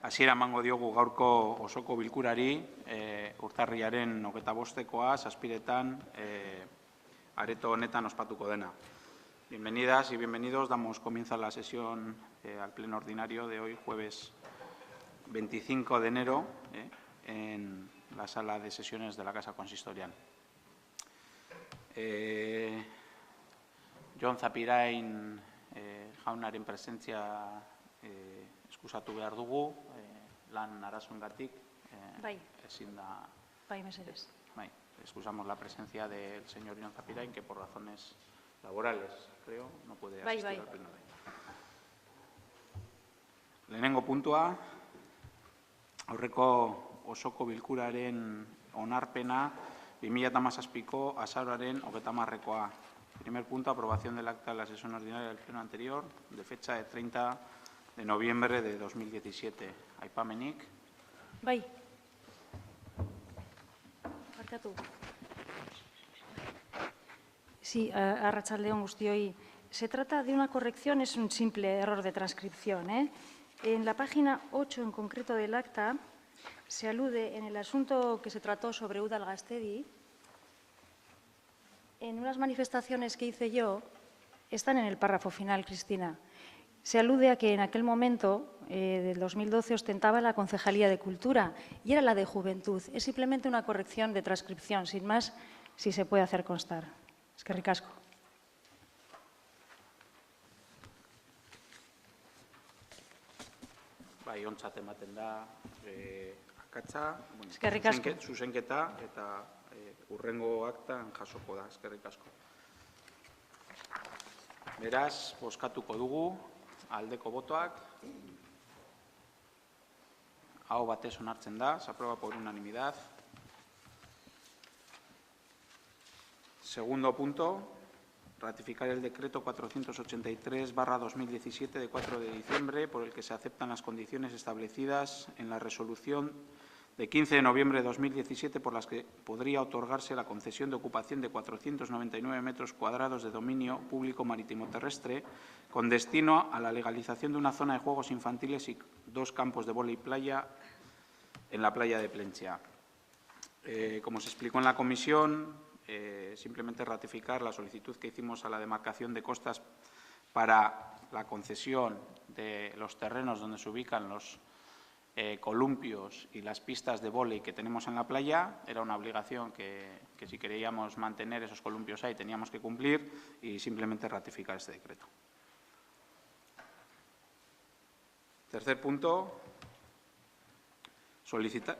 Hasiera emango diogu gaurko osoko bilkurari, urtarrilaren 25koa, 7:00 areto honetan ospatuko dena. Bienvenidas y bienvenidos. Damos comienzo a la sesión al pleno ordinario de hoy, jueves 25 de enero, en la sala de sesiones de la Casa Consistorial. Jon Zapirain jaunaren presentzia eskusatu behar dugu, lan arazoengatik. Bai. Ezin da. Bai, mesedez. Bai, excusamos la presencia del señor Jon Zapirain, que por razones laborales, creo, no puede asistir al pleno de hoy. Lehenengo puntua, aurreko osoko bilkuraren onarpena 2017ko azaroaren 30koa. Primer punto, aprobación del acta de la sesión ordinaria del pleno anterior, de fecha de 30 de noviembre de 2017. Aipamenik. Bai. Barkatu. Sí, arratsalde on guztioi. Se trata de una corrección, es un simple error de transcripción. En la página 8 en concreto del acta se alude en el asunto que se trató sobre Udal Gaztedi. En unas manifestaciones que hice yo, están en el párrafo final, Cristina. Se alude a que en aquel momento, del 2012, ostentaba la Concejalía de Cultura y era la de Juventud. Es simplemente una corrección de transcripción, sin más, si se puede hacer constar. Eskerrik asko. Bai, ontzat ematen da akatsa, Eskerrik asko. Zuzenketa eta hurrengo aktan jasoko da. Eskerrik asko. Beraz, bozkatuko dugu. Aldeko botoak. Aho batez onartzen da. Se aprueba por unanimidad. Segundo punto. Ratificar el decreto 483/2017 de 4 de diciembre por el que se aceptan las condiciones establecidas en la resolución de 15 de noviembre de 2017 por las que podría otorgarse la concesión de ocupación de 499 metros cuadrados de dominio público marítimo terrestre con destino a la legalización de una zona de juegos infantiles y 2 campos de vóley playa en la playa de Plentzia. Como se explicó en la comisión, simplemente ratificar la solicitud que hicimos a la demarcación de costas para la concesión de los terrenos donde se ubican los columpios y las pistas de vóley que tenemos en la playa. Era una obligación que si queríamos mantener esos columpios ahí teníamos que cumplir y simplemente ratificar este decreto. Tercer punto, solicitar.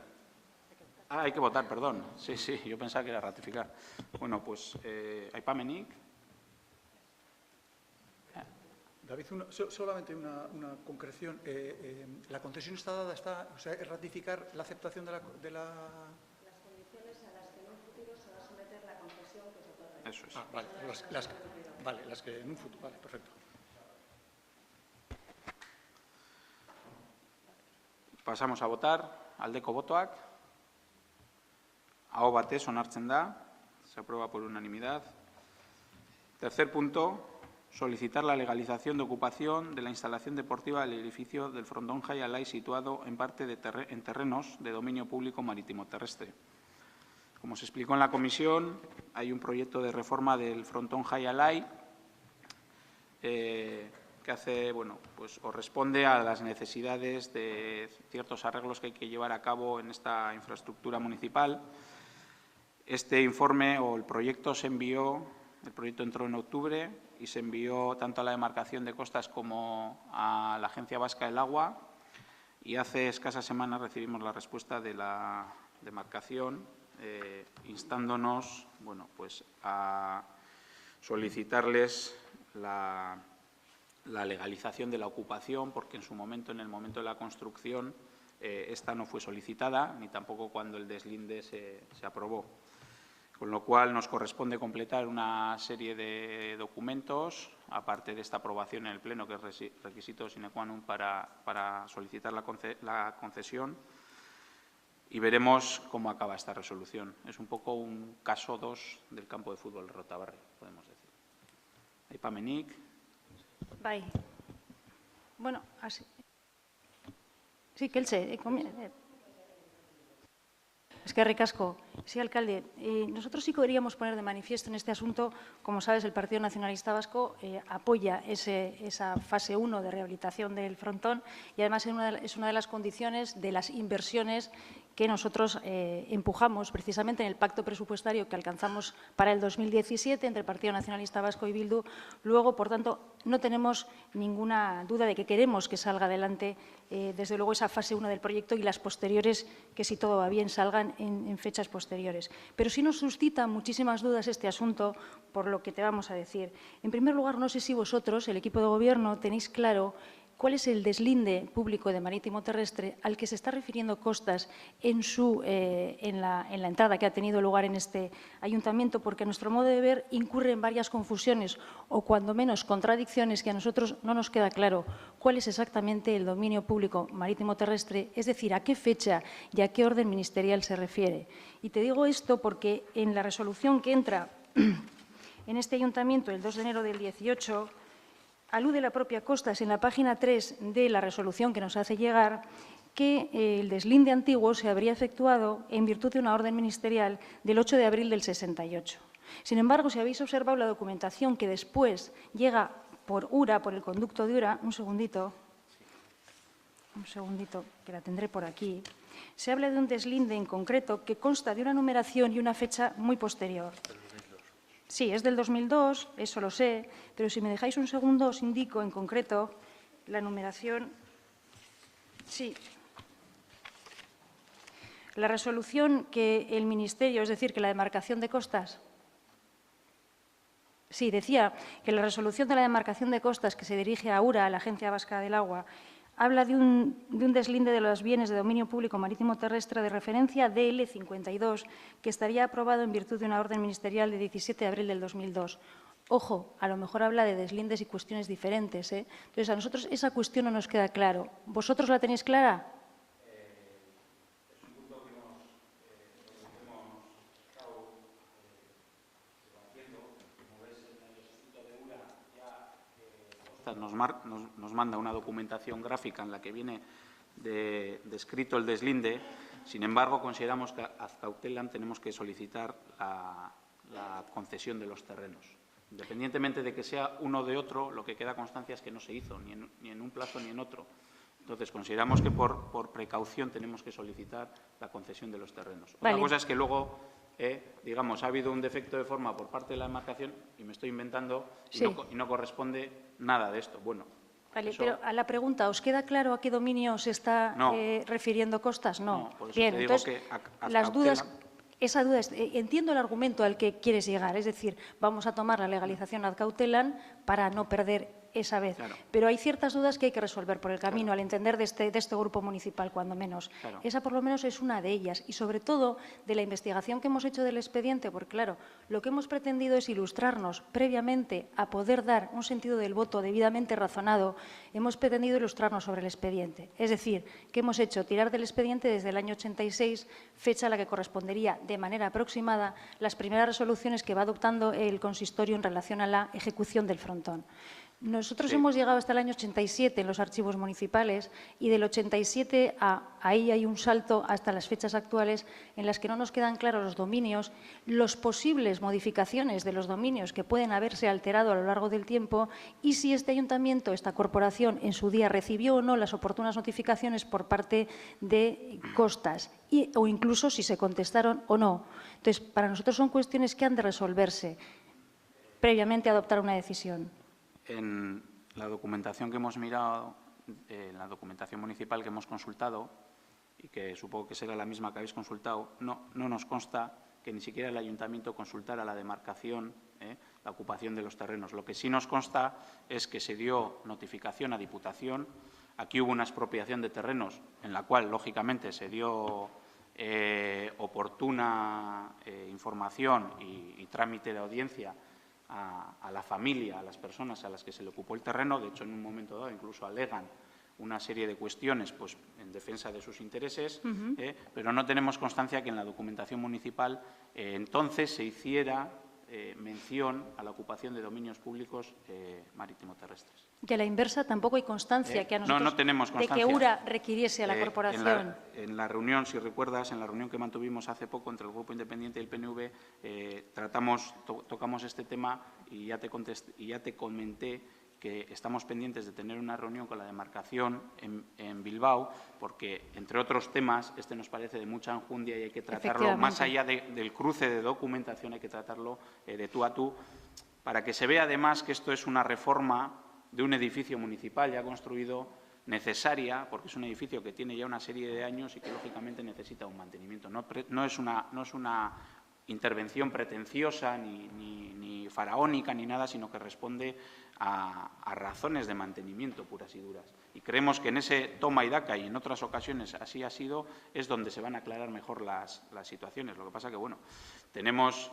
Hay que votar, perdón. Sí, yo pensaba que era ratificar. Bueno, pues aipamenik. David, solamente una concreción. La concesión está dada, o sea, es ratificar la aceptación de la... Las condiciones a las que en un futuro se va a someter la concesión que se otorga. Eso es. Vale, las que en un futuro. Vale, perfecto. Pasamos a votar. Aldeko botoak. Aho batez onartzen da. Se aprueba por unanimidad. Tercer punto. Solicitar la legalización de ocupación de la instalación deportiva del edificio del frontón Jai Alai situado en parte en terrenos de dominio público marítimo terrestre. Como se explicó en la comisión, hay un proyecto de reforma del frontón Jai Alai que hace, pues o responde a las necesidades de ciertos arreglos que hay que llevar a cabo en esta infraestructura municipal. Este informe o el proyecto se envió. El proyecto entró en octubre y se envió tanto a la demarcación de costas como a la Agencia Vasca del Agua y hace escasas semanas recibimos la respuesta de la demarcación instándonos pues a solicitarles la legalización de la ocupación porque en su momento, en el momento de la construcción, esta no fue solicitada ni tampoco cuando el deslinde se aprobó. Con lo cual nos corresponde completar una serie de documentos, aparte de esta aprobación en el Pleno, que es requisito sine qua non para solicitar la concesión, y veremos cómo acaba esta resolución. Es un poco un caso 2 del campo de fútbol Rotabarri, podemos decir. Aipamenik. Bai. Bueno, así. Sí, que él se... Es que ricasco. Sí, alcalde. Nosotros sí queríamos poner de manifiesto en este asunto, como sabes, el Partido Nacionalista Vasco apoya esa fase 1 de rehabilitación del frontón y además es una de las condiciones de las inversiones que nosotros empujamos precisamente en el pacto presupuestario que alcanzamos para el 2017 entre el Partido Nacionalista Vasco y Bildu. Luego, por tanto, no tenemos ninguna duda de que queremos que salga adelante, desde luego, esa fase 1 del proyecto y las posteriores, que si todo va bien, salgan en fechas posteriores. Pero sí nos suscita muchísimas dudas este asunto por lo que te vamos a decir. En primer lugar, no sé si vosotros, el equipo de Gobierno, tenéis claro cuál es el deslinde público de marítimo terrestre al que se está refiriendo Costas en la entrada que ha tenido lugar en este ayuntamiento, porque a nuestro modo de ver incurre en varias confusiones o cuando menos contradicciones que a nosotros no nos queda claro cuál es exactamente el dominio público marítimo terrestre, es decir, a qué fecha y a qué orden ministerial se refiere. Y te digo esto porque en la resolución que entra en este ayuntamiento el 2 de enero del 18, alude la propia Costas en la página 3 de la resolución que nos hace llegar que el deslinde antiguo se habría efectuado en virtud de una orden ministerial del 8 de abril del 68. Sin embargo, si habéis observado la documentación que después llega por URA, por el conducto de URA, un segundito, que la tendré por aquí, se habla de un deslinde en concreto que consta de una numeración y una fecha muy posterior. Sí, es del 2002, eso lo sé, pero si me dejáis un segundo os indico en concreto la numeración. Sí. La resolución que el Ministerio, es decir, que la demarcación de costas. Sí, decía que la resolución de la demarcación de costas que se dirige a URA, a la Agencia Vasca del Agua, habla de un deslinde de los bienes de dominio público marítimo terrestre de referencia DL52, que estaría aprobado en virtud de una orden ministerial de 17 de abril del 2002. Ojo, a lo mejor habla de deslindes y cuestiones diferentes, ¿eh? Entonces, a nosotros esa cuestión no nos queda claro. ¿Vosotros la tenéis clara? Es un punto que hemos estado debatiendo. Como ves, en el Estatuto de URA ya nos manda una documentación gráfica en la que viene descrito el deslinde. Sin embargo, consideramos que ad cautelam tenemos que solicitar la concesión de los terrenos. Independientemente de que sea uno de otro, lo que queda constancia es que no se hizo ni en un plazo ni en otro. Entonces, consideramos que por precaución tenemos que solicitar la concesión de los terrenos. Vale. Otra cosa es que luego, digamos, ha habido un defecto de forma por parte de la demarcación y me estoy inventando Sí. y no corresponde nada de esto. Bueno, Vale, eso, pero a la pregunta, ¿os queda claro a qué dominio se está No. refiriendo Costas? No. No, por eso Bien, te digo entonces, que ad las dudas, cautelam. esa duda, entiendo el argumento al que quieres llegar, es decir, vamos a tomar la legalización ad cautelam para no perder esa vez. Claro. Pero hay ciertas dudas que hay que resolver por el camino, Claro. al entender de este grupo municipal, cuando menos. Claro. Esa, por lo menos, es una de ellas. Y, sobre todo, de la investigación que hemos hecho del expediente, porque, claro, lo que hemos pretendido es ilustrarnos previamente a poder dar un sentido del voto debidamente razonado. Hemos pretendido ilustrarnos sobre el expediente. Es decir, que hemos hecho tirar del expediente desde el año 86, fecha a la que correspondería, de manera aproximada, las primeras resoluciones que va adoptando el consistorio en relación a la ejecución del frontón. Nosotros Sí. hemos llegado hasta el año 87 en los archivos municipales y del 87 ahí hay un salto hasta las fechas actuales en las que no nos quedan claros los dominios, las posibles modificaciones de los dominios que pueden haberse alterado a lo largo del tiempo y si este ayuntamiento, esta corporación, en su día recibió o no las oportunas notificaciones por parte de Costas o incluso si se contestaron o no. Entonces, para nosotros son cuestiones que han de resolverse previamente a adoptar una decisión. En la documentación que hemos mirado, en la documentación municipal que hemos consultado, y que supongo que será la misma que habéis consultado, no nos consta que ni siquiera el ayuntamiento consultara la demarcación, la ocupación de los terrenos. Lo que sí nos consta es que se dio notificación a Diputación. Aquí hubo una expropiación de terrenos en la cual, lógicamente, se dio oportuna información y trámite de audiencia a la familia, a las personas a las que se le ocupó el terreno. De hecho, en un momento dado incluso alegan una serie de cuestiones pues, en defensa de sus intereses, pero no tenemos constancia que en la documentación municipal entonces se hiciera mención a la ocupación de dominios públicos marítimo-terrestres. Que a la inversa tampoco hay constancia que a nosotros no tenemos constancia de que URA requiriese a la corporación. En la reunión, si recuerdas, en la reunión que mantuvimos hace poco entre el Grupo Independiente y el PNV, tocamos este tema y ya te comenté que estamos pendientes de tener una reunión con la demarcación en Bilbao, porque, entre otros temas, este nos parece de mucha enjundia y hay que tratarlo, más allá del cruce de documentación, hay que tratarlo de tú a tú, para que se vea además que esto es una reforma de un edificio municipal ya construido, necesaria, porque es un edificio que tiene ya una serie de años y que, lógicamente, necesita un mantenimiento. No es una intervención pretenciosa ni faraónica ni nada, sino que responde a razones de mantenimiento puras y duras. Y creemos que en ese toma y daca, y en otras ocasiones así ha sido, es donde se van a aclarar mejor las situaciones. Lo que pasa que, bueno, tenemos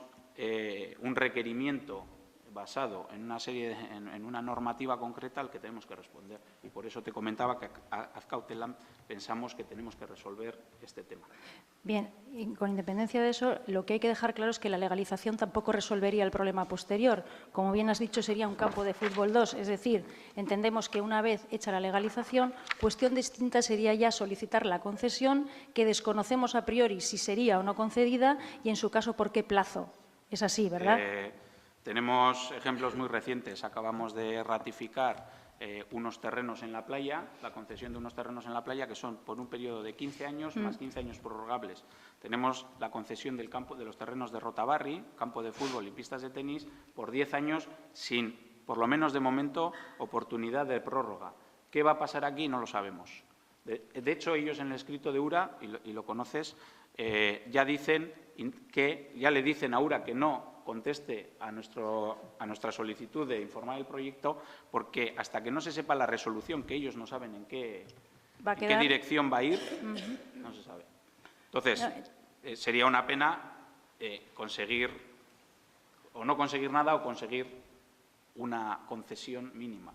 un requerimiento basado en una normativa concreta al que tenemos que responder. Y por eso te comentaba que ad cautelam pensamos que tenemos que resolver este tema. Bien, y con independencia de eso, lo que hay que dejar claro es que la legalización tampoco resolvería el problema posterior. Como bien has dicho, sería un campo de fútbol 2. Es decir, entendemos que una vez hecha la legalización, cuestión distinta sería ya solicitar la concesión, que desconocemos a priori si sería o no concedida y, en su caso, por qué plazo. Es así, ¿verdad? Tenemos ejemplos muy recientes. Acabamos de ratificar unos terrenos en la playa, la concesión de unos terrenos en la playa que son por un periodo de 15 años más 15 años prorrogables. Tenemos la concesión del campo de los terrenos de Rotabarri, campo de fútbol y pistas de tenis, por 10 años sin, por lo menos de momento, oportunidad de prórroga. ¿Qué va a pasar aquí? No lo sabemos. De hecho, ellos en el escrito de URA, y lo conoces, ya le dicen a URA que no conteste a nuestra solicitud de informar el proyecto, porque hasta que no se sepa la resolución, que ellos no saben en qué dirección va a ir, no se sabe. Entonces, sería una pena conseguir o no conseguir nada o conseguir una concesión mínima,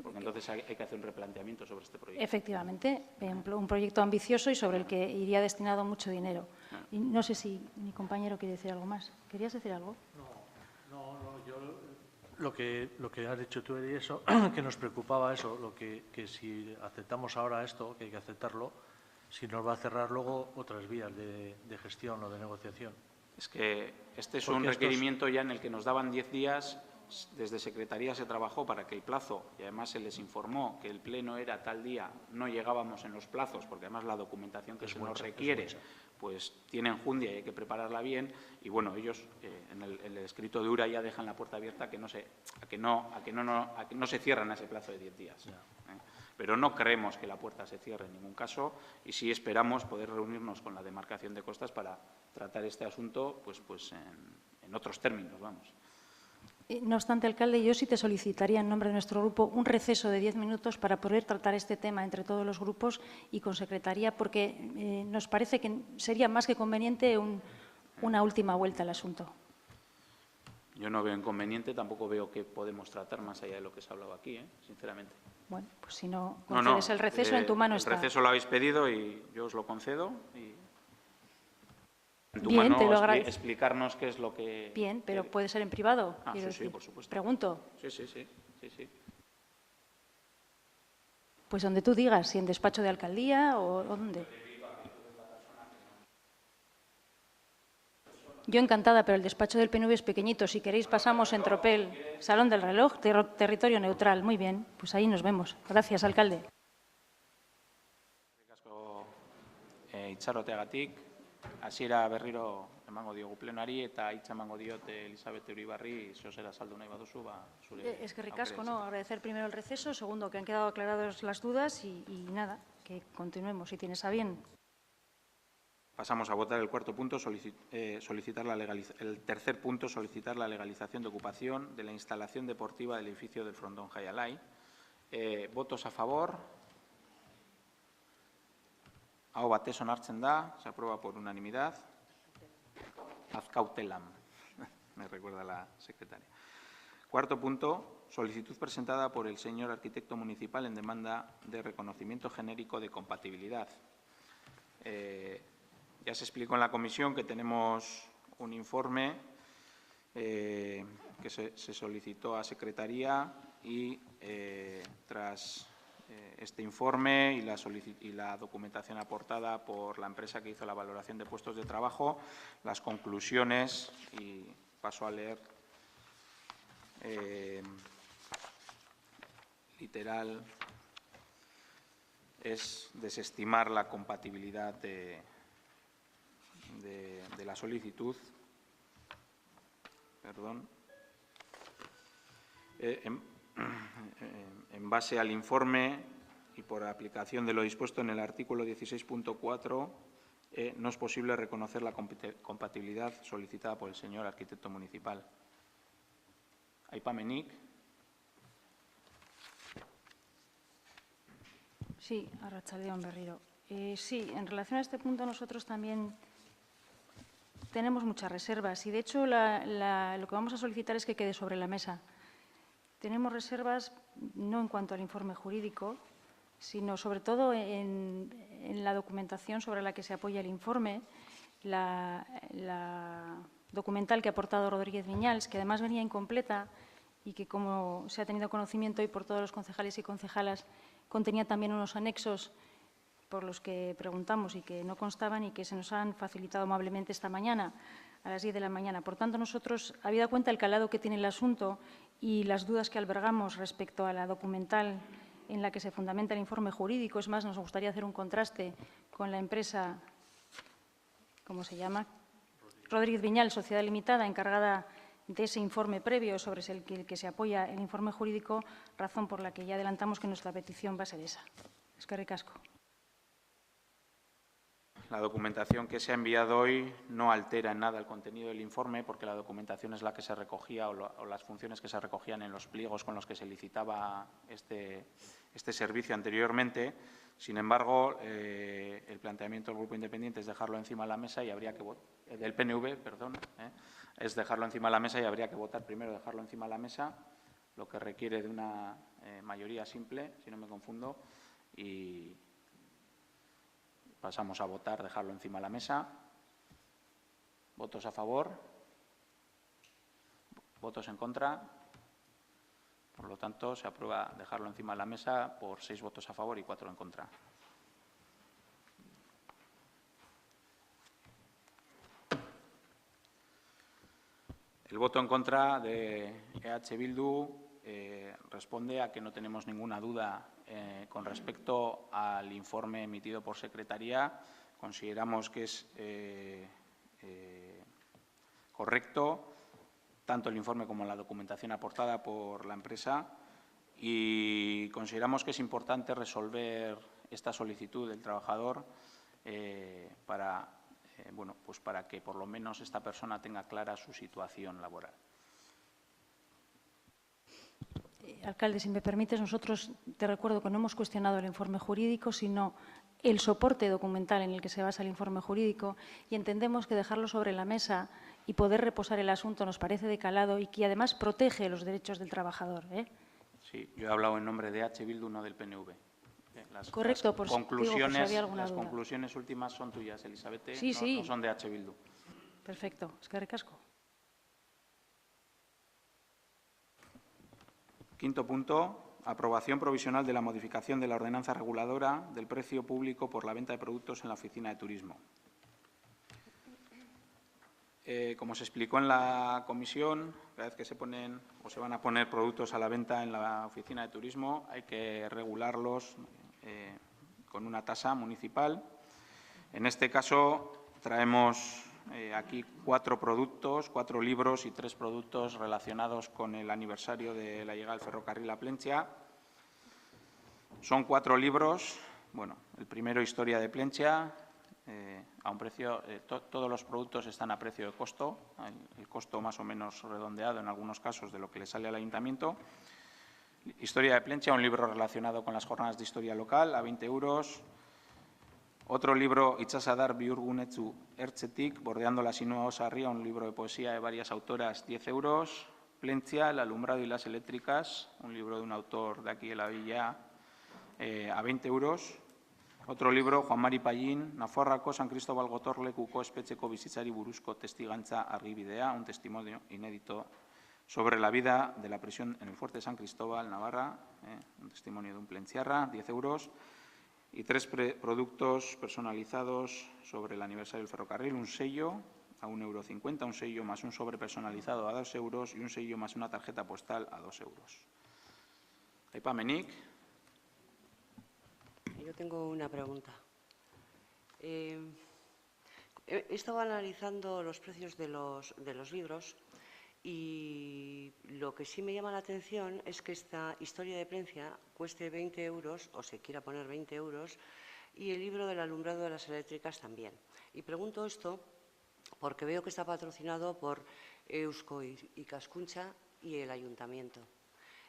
porque entonces hay que hacer un replanteamiento sobre este proyecto. Efectivamente, un proyecto ambicioso y sobre el que iría destinado mucho dinero. Y no sé si mi compañero quiere decir algo más. ¿Querías decir algo? No, yo lo que has dicho tú, Eri, eso, que nos preocupaba eso, que si aceptamos ahora esto, que hay que aceptarlo, si nos va a cerrar luego otras vías de gestión o de negociación. Es que este es un requerimiento ya en el que nos daban 10 días. Desde Secretaría se trabajó para que el plazo, y además se les informó que el pleno era tal día, no llegábamos en los plazos, porque además la documentación que se nos requiere pues tiene enjundia y hay que prepararla bien. Y bueno, ellos en el escrito de URA ya dejan la puerta abierta a que no se cierran a ese plazo de 10 días. Pero no creemos que la puerta se cierre en ningún caso y sí esperamos poder reunirnos con la demarcación de costas para tratar este asunto pues en otros términos, vamos. No obstante, alcalde, yo sí te solicitaría en nombre de nuestro grupo un receso de 10 minutos para poder tratar este tema entre todos los grupos y con secretaría, porque nos parece que sería más que conveniente una última vuelta al asunto. Yo no veo inconveniente, tampoco veo que podemos tratar más allá de lo que se ha hablado aquí, sinceramente. Bueno, pues si no concedes el receso, en tu mano está. El receso lo habéis pedido y yo os lo concedo. Y en tu Bien, mano te lo agradezco. Explicarnos qué es lo que... Bien, pero puede ser en privado. Sí, por supuesto. Pregunto. Sí. Pues donde tú digas, si en despacho de alcaldía o dónde. Yo encantada, pero el despacho del PNV es pequeñito. Si queréis pasamos en tropel, Salón del Reloj, territorio neutral. Muy bien, pues ahí nos vemos. Gracias, alcalde. Itxaroteagatik, hasiera berriro emango diogu plenari eta hitza emango diot Elizabeth Euribarri, zehosera saldu nahi baduzu, zure... Eskerrik asko, no, agradecer primero el receso, segundo, que han quedado aclaradas las dudas y nada, que continuemos, si tienes a bien. Pasamos a votar el cuarto punto, el tercer punto, solicitar la legalización de ocupación de la instalación deportiva del edificio del Frontón Jaialai. Votos a favor. Aho batez onartzen da, se aprueba por unanimidad. Ad cautelam, me recuerda la secretaria. Cuarto punto, solicitud presentada por el señor arquitecto municipal en demanda de reconocimiento genérico de compatibilidad. Ya se explicó en la comisión que tenemos un informe que se solicitó a Secretaría y tras este informe y la documentación aportada por la empresa que hizo la valoración de puestos de trabajo, las conclusiones, y paso a leer literal, es desestimar la compatibilidad de la solicitud. Perdón. En base al informe y por aplicación de lo dispuesto en el artículo 16.4, no es posible reconocer la compatibilidad solicitada por el señor arquitecto municipal. Aipamenik. Sí, Arratsaldeon berriro. Sí, en relación a este punto nosotros también tenemos muchas reservas y, de hecho, lo que vamos a solicitar es que quede sobre la mesa. Tenemos reservas no en cuanto al informe jurídico, sino sobre todo en la documentación sobre la que se apoya el informe, la documental que ha aportado Rodríguez Viñals, que además venía incompleta y que, como se ha tenido conocimiento hoy por todos los concejales y concejalas, contenía también unos anexos por los que preguntamos y que no constaban y que se nos han facilitado amablemente esta mañana, a las 10 de la mañana. Por tanto, nosotros, habida cuenta el calado que tiene el asunto y las dudas que albergamos respecto a la documental en la que se fundamenta el informe jurídico, es más, nos gustaría hacer un contraste con la empresa, ¿cómo se llama? Rodríguez Viñals, Sociedad Limitada, encargada de ese informe previo sobre el que se apoya el informe jurídico, razón por la que ya adelantamos que nuestra petición va a ser esa. Eskerrik asko. La documentación que se ha enviado hoy no altera en nada el contenido del informe, porque la documentación es la que se recogía o las funciones que se recogían en los pliegos con los que se licitaba este servicio anteriormente. Sin embargo, el planteamiento del Grupo Independiente es dejarlo encima de la mesa y habría que del PNV, perdón, es dejarlo encima de la mesa y habría que votar primero dejarlo encima de la mesa, lo que requiere de una mayoría simple, si no me confundo, y pasamos a votar, dejarlo encima de la mesa. ¿Votos a favor? ¿Votos en contra? Por lo tanto, se aprueba dejarlo encima de la mesa por 6 votos a favor y 4 en contra. El voto en contra de EH Bildu responde a que no tenemos ninguna duda con respecto al informe emitido por Secretaría. Consideramos que es correcto tanto el informe como la documentación aportada por la empresa, y consideramos que es importante resolver esta solicitud del trabajador para que por lo menos esta persona tenga clara su situación laboral. Alcalde, si me permites, nosotros te recuerdo que no hemos cuestionado el informe jurídico, sino el soporte documental en el que se basa el informe jurídico, y entendemos que dejarlo sobre la mesa y poder reposar el asunto nos parece de calado y que además protege los derechos del trabajador. Sí, yo he hablado en nombre de EH Bildu, no del PNV. Correcto, por si había alguna duda. Las conclusiones últimas son tuyas, Elizabeth, sí, sí. No son de EH Bildu. Perfecto, eskerrik asko. Quinto punto, aprobación provisional de la modificación de la ordenanza reguladora del precio público por la venta de productos en la oficina de turismo. Como se explicó en la comisión, cada vez que se ponen o se van a poner productos a la venta en la oficina de turismo hay que regularlos con una tasa municipal. En este caso traemos aquí 4 productos, 4 libros y 3 productos relacionados con el aniversario de la llegada del ferrocarril a Plentzia. Son 4 libros. Bueno, el primero, Historia de Plentzia, a un precio, todos los productos están a precio de costo, el costo más o menos redondeado en algunos casos de lo que le sale al ayuntamiento. Historia de Plentzia, un libro relacionado con las jornadas de historia local, a 20 euros. Otro libro, Itsasadar bihurgunetzu ertzetik, bordeando la sinuosa ría, un libro de poesía de varias autoras, 10 euros. Plentzia, el alumbrado y las eléctricas, un libro de un autor de aquí de la villa, a 20 euros. Otro libro, Juan Mari Pallín, Nafarroako San Cristóbal Gotorlekuko espetxeko bizitzari buruzko testigantza argibidea, un testimonio inédito sobre la vida de la prisión en el Fuerte de San Cristóbal, Navarra, un testimonio de un plenciarra, 10 euros, y 3 productos personalizados sobre el aniversario del ferrocarril, un sello a 1,50 €, un sello más un sobre personalizado a 2 euros y un sello más una tarjeta postal a 2 euros. Aipamenik. Yo tengo una pregunta. He estado analizando los precios de los libros y lo que sí me llama la atención es que esta historia de Plencia cueste 20 euros o se quiera poner 20 euros y el libro del alumbrado de las eléctricas también. Y pregunto esto porque veo que está patrocinado por Eusko Ikaskuntza y el Ayuntamiento.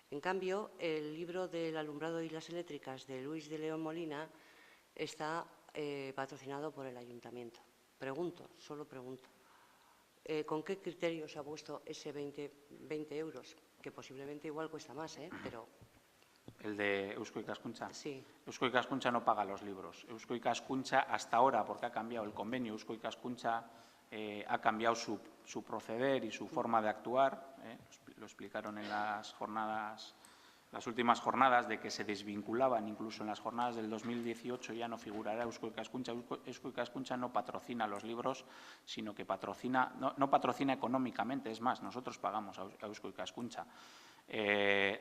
En cambio, el libro del alumbrado y las eléctricas de Luis de León Molina está patrocinado por el Ayuntamiento. Pregunto, solo pregunto, ¿con qué criterio se ha puesto ese 20 euros? Que posiblemente igual cuesta más, pero... ¿El de Eusko Ikaskuntza? Sí. Eusko Ikaskuntza no paga los libros. Eusko Ikaskuntza, hasta ahora, porque ha cambiado el convenio, Eusko Ikaskuntza ha cambiado su proceder y su forma de actuar. Lo explicaron en las últimas jornadas, de que se desvinculaban, incluso en las jornadas del 2018 ya no figurará Eusko Ikaskuntza. Eusko Ikaskuntza no patrocina los libros, sino que patrocina, no patrocina económicamente, es más, nosotros pagamos a Eusko Ikaskuntza.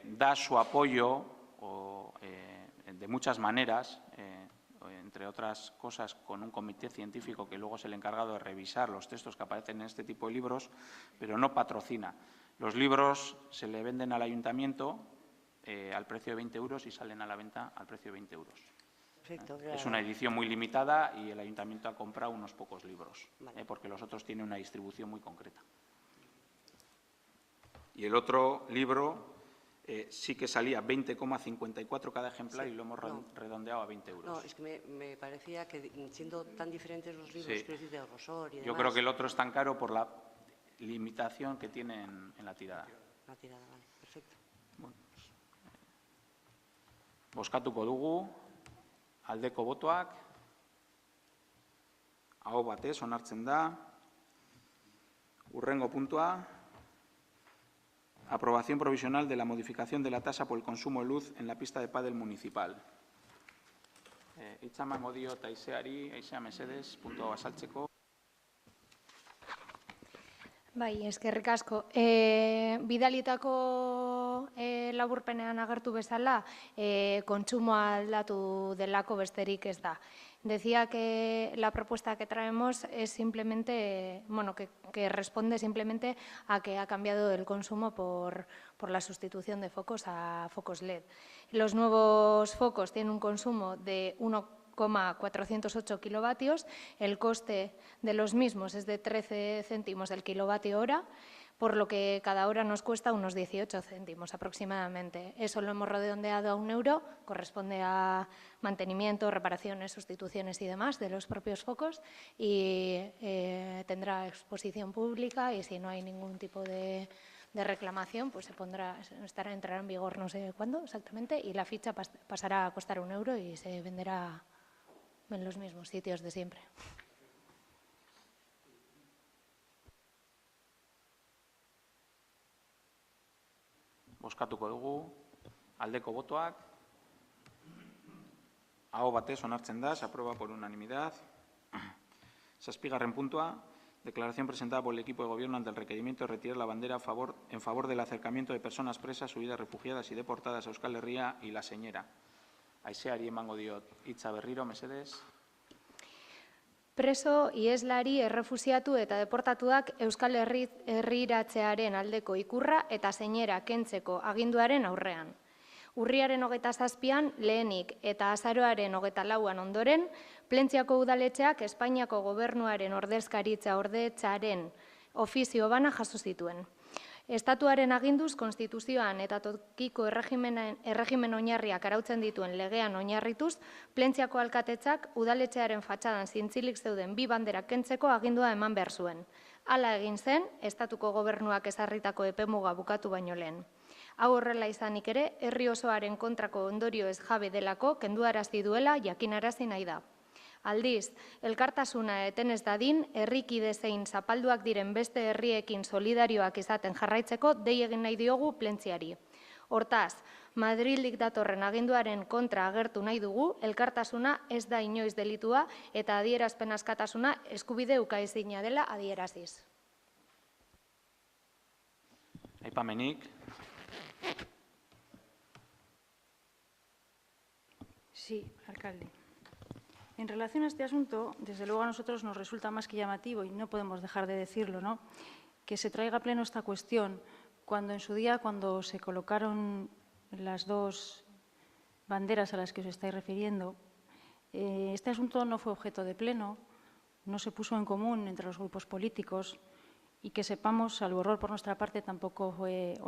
Da su apoyo de muchas maneras, entre otras cosas con un comité científico que luego es el encargado de revisar los textos que aparecen en este tipo de libros, pero no patrocina. Los libros se le venden al ayuntamiento al precio de 20 euros y salen a la venta al precio de 20 euros. Perfecto, claro. Es una edición muy limitada y el ayuntamiento ha comprado unos pocos libros, Vale. porque los otros tienen una distribución muy concreta. Y el otro libro sí que salía 20,54 cada ejemplar, Sí, y lo hemos no. redondeado a 20 euros. No, es que me parecía que siendo tan diferentes los libros, Sí. quiero decir, de grosor y demás... Yo creo que el otro es tan caro por la limitación que tiene en la tirada. La tirada, vale, perfecto. Bozkatuko dugu, aldeko botoak, aho batez onartzen da. Hurrengo puntua, aprobación provisional de la modificación de la tasa por el consumo de luz en la pista de pádel municipal. Hitza emango diot Aiseari, Aisea mesedez, puntua azaltzeko. Bai, eskerrik asko. Bidalitako laburpenean agertu bezala, kontsumoa aldatu delako besterik ez da. Decía que la propuesta que traemos es simplemente, bueno, que responde simplemente a que ha cambiado el consumo por la sustitución de focos a focos LED. Los nuevos focos tienen un consumo de 1,408 kilovatios, el coste de los mismos es de 13 céntimos el kilovatio hora, por lo que cada hora nos cuesta unos 18 céntimos aproximadamente. Eso lo hemos redondeado a 1 euro, corresponde a mantenimiento, reparaciones, sustituciones y demás de los propios focos, y tendrá exposición pública, y si no hay ningún tipo de reclamación, pues entrará en vigor no sé cuándo exactamente, y la ficha pasará a costar 1 euro y se venderá en los mismos sitios de siempre. Bozkatuko dugu, aldeko botoak, aho batez onartzen da, se aprueba por unanimidad. Zazpigarren puntua, declaración presentada por el equipo de gobierno ante el requerimiento de retirar la bandera en favor del acercamiento de personas presas, huidas, refugiadas y deportadas a Euskal Herria y la Señera. Aiseari emango diot hitza berriro, mesedez. Preso, ieslari, errefusiatu eta deportatuak Euskal Herriratzearen aldeko ikurra eta Señera kentzeko aginduaren aurrean. Urriaren 27an lehenik eta azaroaren 24an ondoren, Plentziako udaletxeak Espainiako gobernuaren ordezkaritza ordetzaren ofizio bana jaso zituen. Estatuaren aginduz, konstituzioan eta tokiko erregimen oinarriak arautzen dituen legean oinarrituz, Plentziako alkatetzak udaletxearen fatxadan zintzilik zeuden 2 banderak kentzeko agindua eman behar zuen. Hala egin zen, estatuko gobernuak ezarritako epemuga bukatu baino lehen. Hau horrela izanik ere, herri osoaren kontrako ondorio ez jabe delako kenduarazi duela jakinarazi nahi da. Aldiz, elkartasuna eten ez dadin, herrikide zein zapalduak diren beste herriekin solidarioak izaten jarraitzeko dei egin nahi diogu plentziari. Hortaz, Madrildik datorren aginduaren kontra agertu nahi dugu, elkartasuna ez da inoiz delitua eta adierazpen askatasuna eskubide ukaezina dela adieraziz. Aipamenik. Sí, alcalde. En relación a este asunto, desde luego a nosotros nos resulta más que llamativo, y no podemos dejar de decirlo, ¿no?, que se traiga a pleno esta cuestión cuando en su día, cuando se colocaron las dos banderas a las que os estáis refiriendo, este asunto no fue objeto de pleno, no se puso en común entre los grupos políticos y que sepamos, salvo error por nuestra parte, tampoco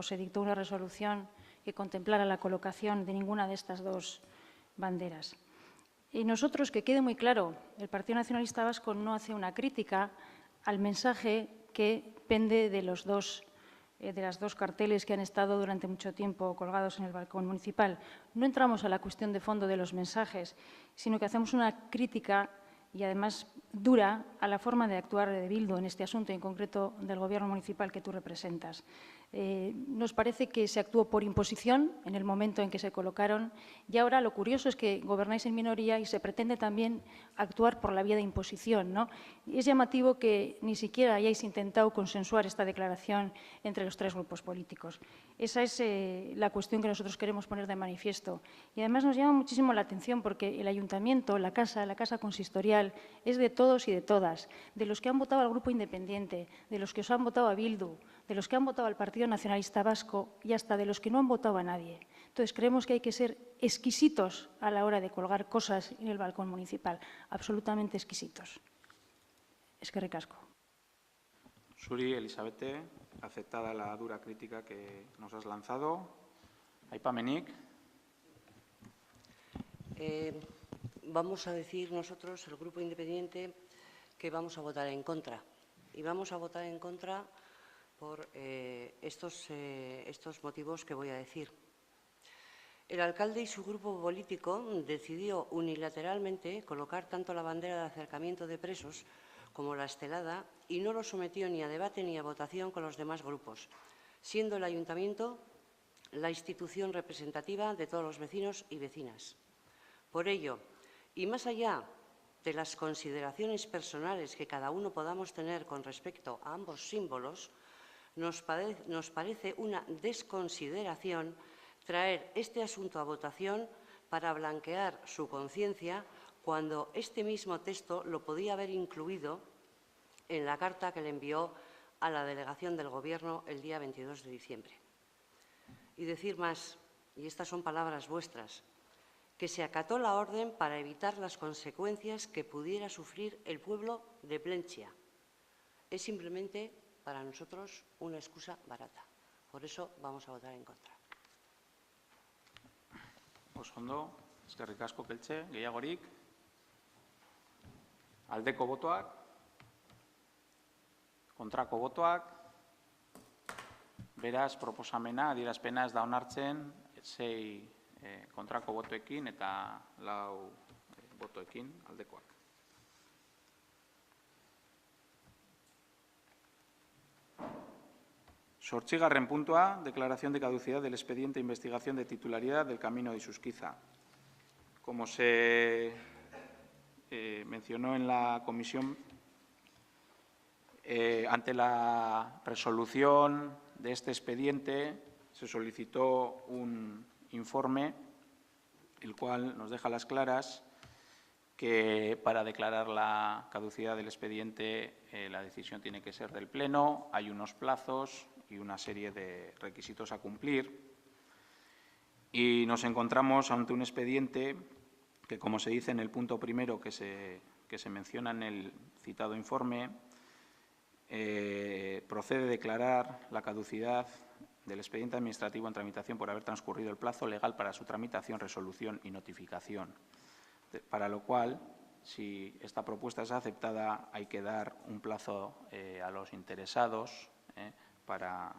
se dictó una resolución que contemplara la colocación de ninguna de estas dos banderas. Y nosotros, que quede muy claro, el Partido Nacionalista Vasco no hace una crítica al mensaje que pende de las dos carteles que han estado durante mucho tiempo colgados en el balcón municipal. No entramos a la cuestión de fondo de los mensajes, sino que hacemos una crítica y además dura a la forma de actuar de Bildu en este asunto, en concreto del Gobierno municipal que tú representas. Nos parece que se actuó por imposición en el momento en que se colocaron y ahora lo curioso es que gobernáis en minoría y se pretende también actuar por la vía de imposición, ¿no? Y es llamativo que ni siquiera hayáis intentado consensuar esta declaración entre los tres grupos políticos. Esa es la cuestión que nosotros queremos poner de manifiesto. Y además nos llama muchísimo la atención porque el ayuntamiento, la casa consistorial, es de todos y de todas, de los que han votado al Grupo Independiente, de los que os han votado a Bildu, de los que han votado al Partido Nacionalista Vasco y hasta de los que no han votado a nadie. Entonces, creemos que hay que ser exquisitos a la hora de colgar cosas en el balcón municipal, absolutamente exquisitos. Eskerrik asko. Suri, Elizabete, aceptada la dura crítica que nos has lanzado. Aipamenik. Vamos a decir nosotros, el Grupo Independiente, que vamos a votar en contra. Y vamos a votar en contra por estos motivos que voy a decir. El alcalde y su grupo político decidió unilateralmente colocar tanto la bandera de acercamiento de presos como la estelada y no lo sometió ni a debate ni a votación con los demás grupos, siendo el ayuntamiento la institución representativa de todos los vecinos y vecinas. Por ello, y más allá de las consideraciones personales que cada uno podamos tener con respecto a ambos símbolos, nos parece una desconsideración traer este asunto a votación para blanquear su conciencia cuando este mismo texto lo podía haber incluido en la carta que le envió a la delegación del Gobierno el día 22 de diciembre. Y decir más, y estas son palabras vuestras, que se acató la orden para evitar las consecuencias que pudiera sufrir el pueblo de Plentzia. Es simplemente, para nosotros, una excusa barata. Por eso vamos a votar en contra. Osondo, eskerrik asko Keltxe, gehiagorik. Aldeko botoak, kontrako botoak, beraz, proposamena, adierazpena ez da onartzen, 6 kontrako botoekin eta 4 botoekin aldekoak. Zortzigarren puntua, declaración de caducidad del expediente de investigación de titularidad del Camino de Isusquiza. Como se mencionó en la comisión, ante la resolución de este expediente se solicitó un informe, el cual nos deja a las claras que para declarar la caducidad del expediente la decisión tiene que ser del Pleno, hay unos plazos y una serie de requisitos a cumplir. Y nos encontramos ante un expediente que, como se dice en el punto primero que se menciona en el citado informe, procede a declarar la caducidad del expediente administrativo en tramitación por haber transcurrido el plazo legal para su tramitación, resolución y notificación. Para lo cual, si esta propuesta es aceptada, hay que dar un plazo a los interesados para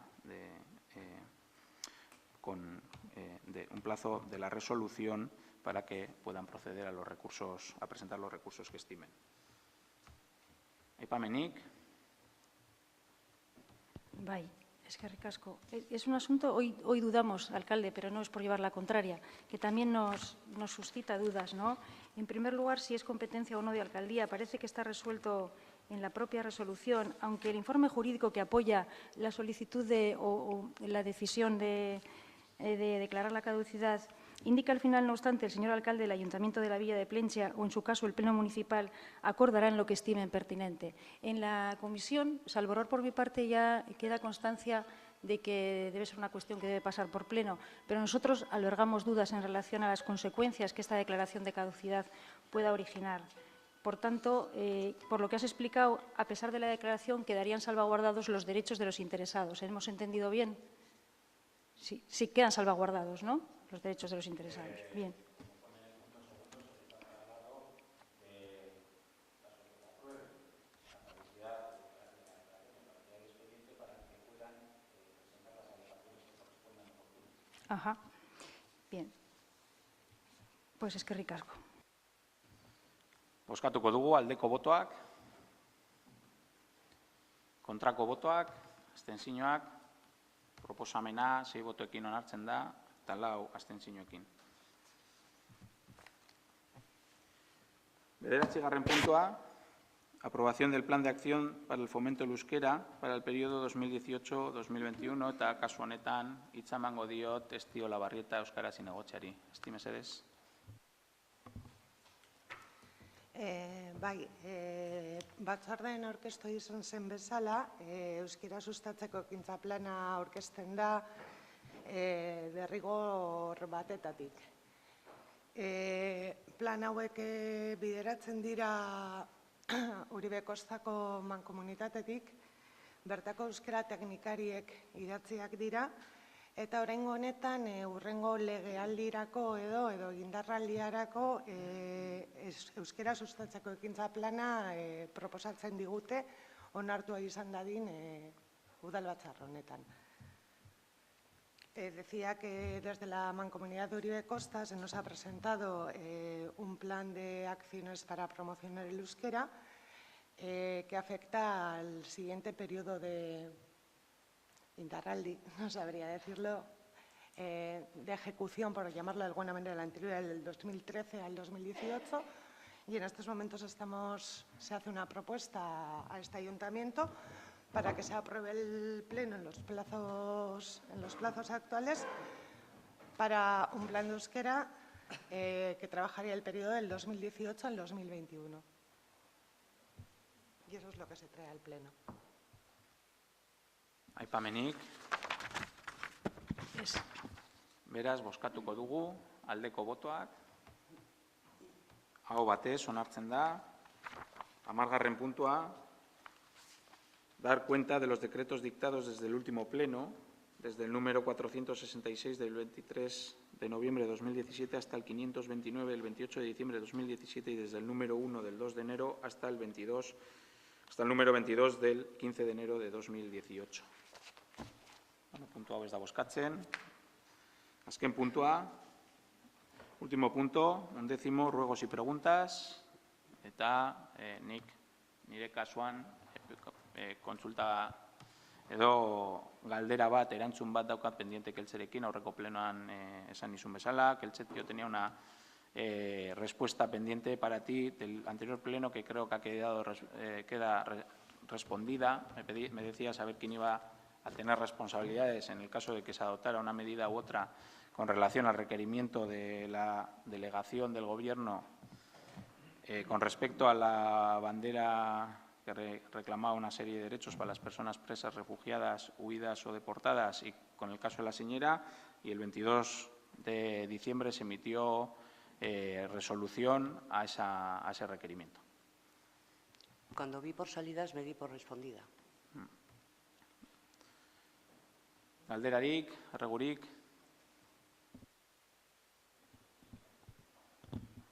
un plazo de la resolución para que puedan proceder a presentar los recursos que estimen. Aipamenik. Bai, eskerrik asko. Es un asunto, hoy dudamos, alcalde, pero no es por llevar la contraria, que también nos suscita dudas, ¿no? En primer lugar, si es competencia o no de alcaldía, parece que está resuelto en la propia resolución, aunque el informe jurídico que apoya la solicitud o la decisión de declarar la caducidad indica al final, no obstante, el señor alcalde del Ayuntamiento de la Villa de Plencha o, en su caso, el Pleno Municipal acordarán lo que estimen pertinente. En la comisión, salvo error por mi parte, ya queda constancia de que debe ser una cuestión que debe pasar por Pleno, pero nosotros albergamos dudas en relación a las consecuencias que esta declaración de caducidad pueda originar. Por tanto, por lo que has explicado, a pesar de la declaración, quedarían salvaguardados los derechos de los interesados. ¿Hemos entendido bien? Sí, quedan salvaguardados, ¿no?, los derechos de los interesados. Bien. Ajá. Bien. Pues eskerrik asko. Bozkatuko dugu aldeko botoak, kontrako botoak, abstentzioak, proposamena 6 botoekin onartzen da, eta 4 abstentzioekin. 9. puntua, aprobación del Plan de Acción para el Fomento del Euskera para el periodo 2018-2021, eta kasu honetan hitza emango diot Esti Olabarrieta Euskara Zinegotziari. Esti, mesedez. Bai, batzordean aurkeztu izan zen bezala, euskara sustatzeko ekintza plana aurkezten da derrigor batetatik. Plan hauek bideratzen dira Uribe Kostako mankomunitatetik, bertako euskara teknikariek idatziak dira, eta oraingo honetan hurrengo legealdirako edo indarraldiarako euskara sustatzeko ekintza plana proposatzen digute onartua izan dadin udalbatzar honetan. Decía que desde la Mancomunidad de Uribe Costa se nos ha presentado un plan de acciones para promocionar el euskera que afecta al siguiente periodo de Indarraldi, no sabría decirlo, de ejecución, por llamarlo de alguna manera, la anterior, del 2013 al 2018, y en estos momentos se hace una propuesta a este ayuntamiento para que se apruebe el pleno en los plazos actuales para un plan de euskera que trabajaría el periodo del 2018 al 2021. Y eso es lo que se trae al pleno. Aipamenik. Beraz, bozkatuko dugu, aldeko botoak. Aho batez, onartzen da. 10. puntua. Dar cuenta de los decretos dictados desde el último pleno, desde el número 466 del 23 de noviembre de 2017 hasta el 529 del 28 de diciembre de 2017 y desde el número 1 del 2 de enero hasta el número 22 del 15 de enero de 2018. Puntu hau ez da bozkatzen. Azken puntua, último punto, 11, ruegos y preguntas, eta nire kasuan kontsulta edo galdera bat, erantzun bat daukat pendiente keltzerekin, aurreko plenoan esan nizun bezala, keltzet yo tenía una respuesta pendiente para ti del anterior pleno que creo que queda respondida. Me decía saber quién iba a tener responsabilidades en el caso de que se adoptara una medida u otra con relación al requerimiento de la delegación del Gobierno con respecto a la bandera que reclamaba una serie de derechos para las personas presas, refugiadas, huidas o deportadas, y con el caso de la señera, y el 22 de diciembre se emitió resolución a ese requerimiento. Cuando vi por salidas, me di por respondida. Galderarik, erregurik.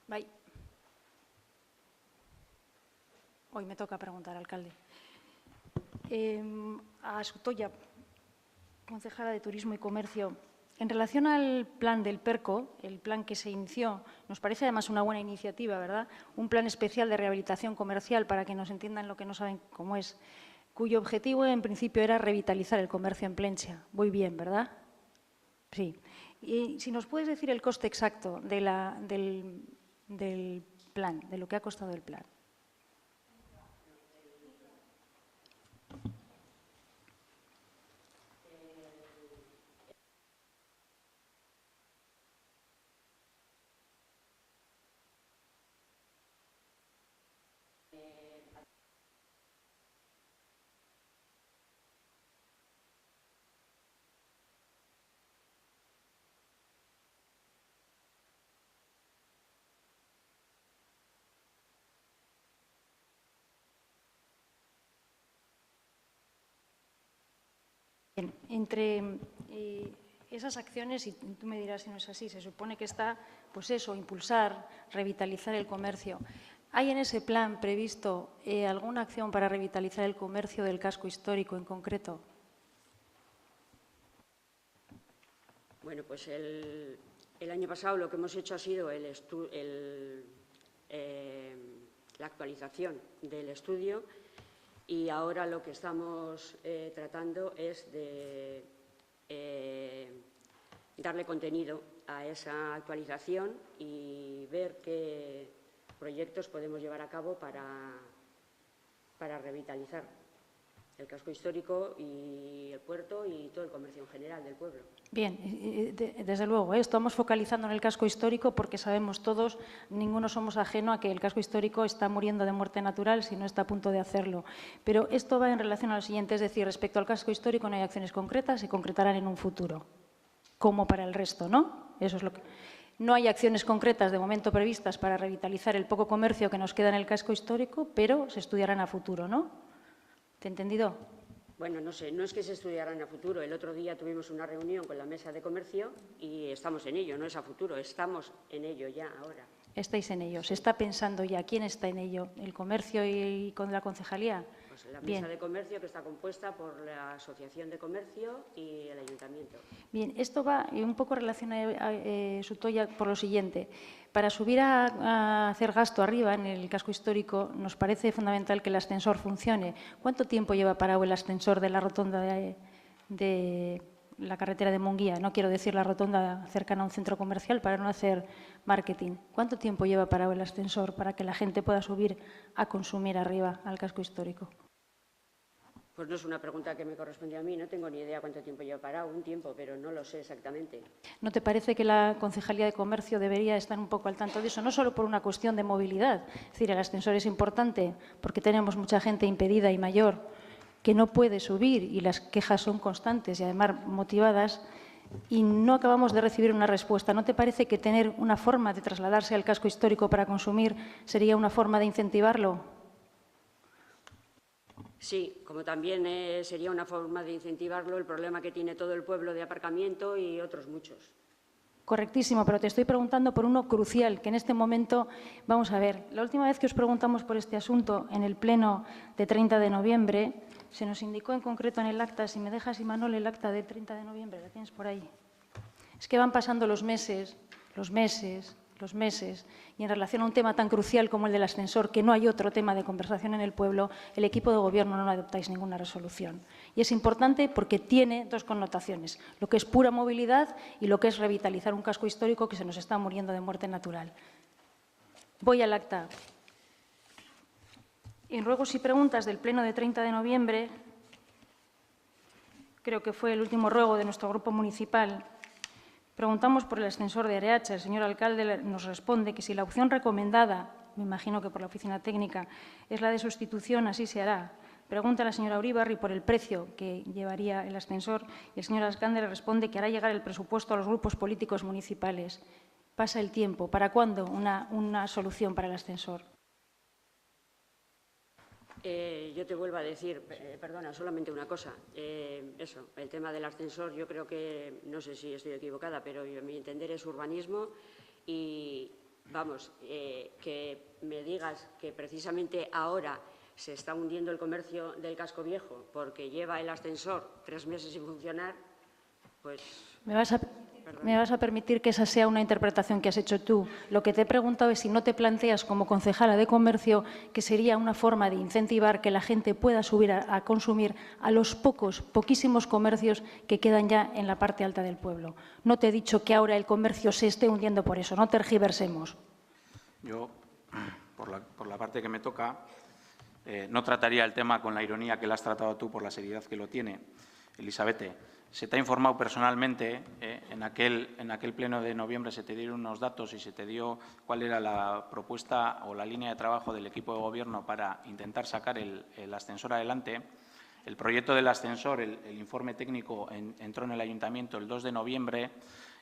Bai. Hoy me toca preguntar, alcalde. A Sutoya, concejala de Turismo y Comercio, En relación al plan del PERCO, el plan que se inició, nos parece además una buena iniciativa, ¿verdad? Un plan especial de rehabilitación comercial, para que nos entiendan lo que no saben cómo es, cuyo objetivo en principio era revitalizar el comercio en Plentzia. Muy bien, ¿verdad? Sí. Y si nos puedes decir el coste exacto de del plan, de lo que ha costado el plan. Bien, entre esas acciones, y tú me dirás si no es así, se supone que está, pues eso, impulsar, revitalizar el comercio. ¿Hay en ese plan previsto alguna acción para revitalizar el comercio del casco histórico en concreto? Bueno, pues el año pasado lo que hemos hecho ha sido la actualización del estudio, y ahora lo que estamos tratando es de darle contenido a esa actualización y ver qué proyectos podemos llevar a cabo para revitalizar el casco histórico y el puerto y todo el comercio en general del pueblo. Bien, desde luego, estamos focalizando en el casco histórico porque sabemos todos, ninguno somos ajeno a que el casco histórico está muriendo de muerte natural si no está a punto de hacerlo. Pero esto va en relación a lo siguiente, es decir, respecto al casco histórico no hay acciones concretas, se concretarán en un futuro, como para el resto, ¿no? Eso es lo que... No hay acciones concretas de momento previstas para revitalizar el poco comercio que nos queda en el casco histórico, pero se estudiarán a futuro, ¿no? ¿Te he entendido? Bueno, no sé, no es que se estudiaran a futuro. El otro día tuvimos una reunión con la Mesa de Comercio y estamos en ello, no es a futuro, estamos en ello ya ahora. Estáis en ello, se está pensando ya. ¿Quién está en ello? ¿El comercio y con la concejalía? Pues la Bien. Mesa de Comercio, que está compuesta por la Asociación de Comercio y el Ayuntamiento. Bien, esto va un poco relacionado, Sutoya, por lo siguiente. Para subir a hacer gasto arriba en el casco histórico nos parece fundamental que el ascensor funcione. ¿Cuánto tiempo lleva parado el ascensor de la rotonda de la carretera de Munguía? No quiero decir la rotonda cercana a un centro comercial para no hacer marketing. ¿Cuánto tiempo lleva parado el ascensor para que la gente pueda subir a consumir arriba al casco histórico? Pues no es una pregunta que me corresponde a mí, no tengo ni idea cuánto tiempo lleva parado, un tiempo, pero no lo sé exactamente. ¿No te parece que la Concejalía de Comercio debería estar un poco al tanto de eso? No solo por una cuestión de movilidad, es decir, el ascensor es importante porque tenemos mucha gente impedida y mayor que no puede subir y las quejas son constantes y además motivadas y no acabamos de recibir una respuesta. ¿No te parece que tener una forma de trasladarse al casco histórico para consumir sería una forma de incentivarlo? Sí, como también sería una forma de incentivarlo el problema que tiene todo el pueblo de aparcamiento y otros muchos. Correctísimo, pero te estoy preguntando por uno crucial, que en este momento, vamos a ver, la última vez que os preguntamos por este asunto en el pleno de 30 de noviembre, se nos indicó en concreto en el acta, si me dejas, Imanol, el acta de 30 de noviembre, la tienes por ahí. Es que van pasando los meses, y en relación a un tema tan crucial como el del ascensor, que no hay otro tema de conversación en el pueblo, el equipo de gobierno no adoptáis ninguna resolución. Y es importante porque tiene dos connotaciones, lo que es pura movilidad y lo que es revitalizar un casco histórico que se nos está muriendo de muerte natural. Voy al acta. En ruegos y preguntas del pleno de 30 de noviembre, creo que fue el último ruego de nuestro grupo municipal, preguntamos por el ascensor de Areacha. El señor alcalde nos responde que si la opción recomendada, me imagino que por la oficina técnica, es la de sustitución, así se hará. Pregunta a la señora Uribarri por el precio que llevaría el ascensor y el señor alcalde le responde que hará llegar el presupuesto a los grupos políticos municipales. Pasa el tiempo. ¿Para cuándo una solución para el ascensor? Yo te vuelvo a decir, perdona, solamente una cosa. Eso, el tema del ascensor, yo creo que, no sé si estoy equivocada, pero a mi entender es urbanismo y, vamos, que me digas que precisamente ahora se está hundiendo el comercio del casco viejo porque lleva el ascensor 3 meses sin funcionar, pues… Me vas a permitir que esa sea una interpretación que has hecho tú. Lo que te he preguntado es si no te planteas como concejala de comercio que sería una forma de incentivar que la gente pueda subir a consumir a los poquísimos comercios que quedan ya en la parte alta del pueblo. No te he dicho que ahora el comercio se esté hundiendo por eso, no tergiversemos. Yo, por la parte que me toca, no trataría el tema con la ironía que lo has tratado tú por la seriedad que lo tiene. Elisabete, se te ha informado personalmente, en aquel pleno de noviembre se te dieron unos datos y se te dio cuál era la propuesta o la línea de trabajo del equipo de Gobierno para intentar sacar el ascensor adelante. El proyecto del ascensor, el informe técnico, entró en el Ayuntamiento el 2 de noviembre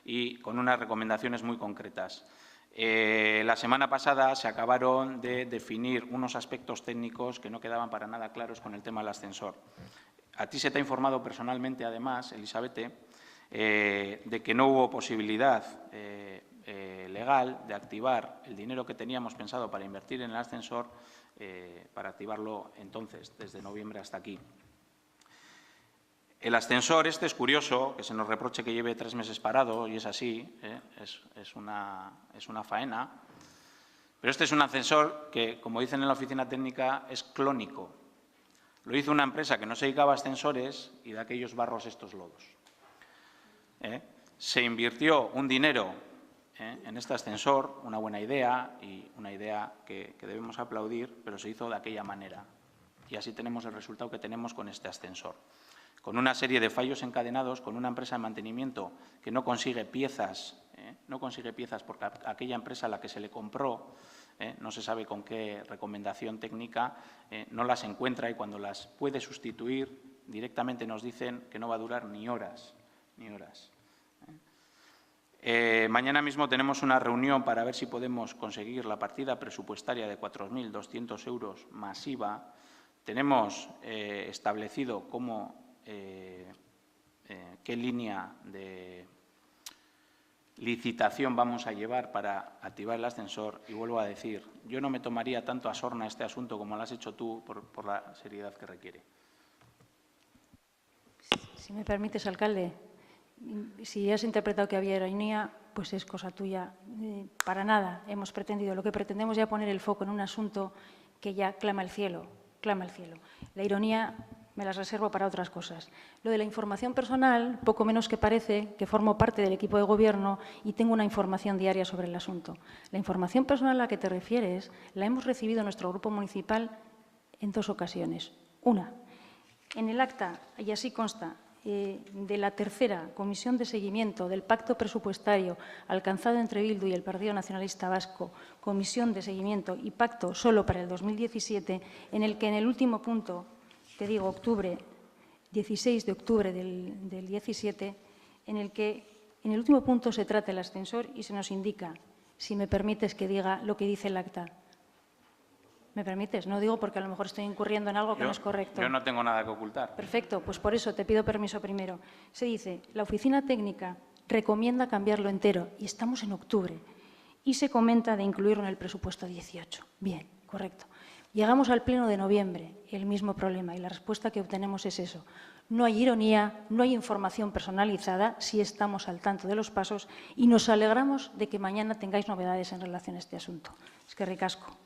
y con unas recomendaciones muy concretas. La semana pasada se acabaron de definir unos aspectos técnicos que no quedaban para nada claros con el tema del ascensor. A ti se te ha informado personalmente, además, Elisabete, de que no hubo posibilidad legal de activar el dinero que teníamos pensado para invertir en el ascensor, para activarlo entonces, desde noviembre hasta aquí. El ascensor es curioso, que se nos reproche que lleve 3 meses parado, y es así, es una faena, pero este es un ascensor que, como dicen en la oficina técnica, es clónico. Lo hizo una empresa que no se dedicaba a ascensores y de aquellos barros estos lodos. Se invirtió un dinero en este ascensor, una buena idea y una idea que debemos aplaudir, pero se hizo de aquella manera. Y así tenemos el resultado que tenemos con este ascensor. Con una serie de fallos encadenados, con una empresa de mantenimiento que no consigue piezas, porque aquella empresa a la que se le compró, no se sabe con qué recomendación técnica, no las encuentra y cuando las puede sustituir directamente nos dicen que no va a durar ni horas. Mañana mismo tenemos una reunión para ver si podemos conseguir la partida presupuestaria de 4.200 euros masiva. Tenemos establecido qué línea de licitación vamos a llevar para activar el ascensor y vuelvo a decir, yo no me tomaría tanto a sorna este asunto como lo has hecho tú por la seriedad que requiere. Si me permites, alcalde, si has interpretado que había ironía, pues es cosa tuya. Para nada hemos pretendido. Lo que pretendemos ya poner el foco en un asunto que ya clama el cielo. La ironía me las reservo para otras cosas. Lo de la información personal, poco menos que parece que formo parte del equipo de Gobierno y tengo una información diaria sobre el asunto. La información personal a la que te refieres la hemos recibido en nuestro grupo municipal en 2 ocasiones. Una, en el acta, y así consta, de la tercera comisión de seguimiento del pacto presupuestario alcanzado entre Bildu y el Partido Nacionalista Vasco, comisión de seguimiento y pacto solo para el 2017, en el que en el último punto, te digo, 16 de octubre del 17, en el que en el último punto se trata el ascensor y se nos indica, si me permites que diga lo que dice el acta. ¿Me permites? No digo porque a lo mejor estoy incurriendo en algo que no es correcto. Yo no tengo nada que ocultar. Perfecto, pues por eso te pido permiso primero. Se dice, la oficina técnica recomienda cambiarlo entero y estamos en octubre y se comenta de incluirlo en el presupuesto 18. Bien, correcto. Llegamos al pleno de noviembre, el mismo problema y la respuesta que obtenemos es eso. No hay ironía, no hay información personalizada, sí estamos al tanto de los pasos y nos alegramos de que mañana tengáis novedades en relación a este asunto. Es que ricasco.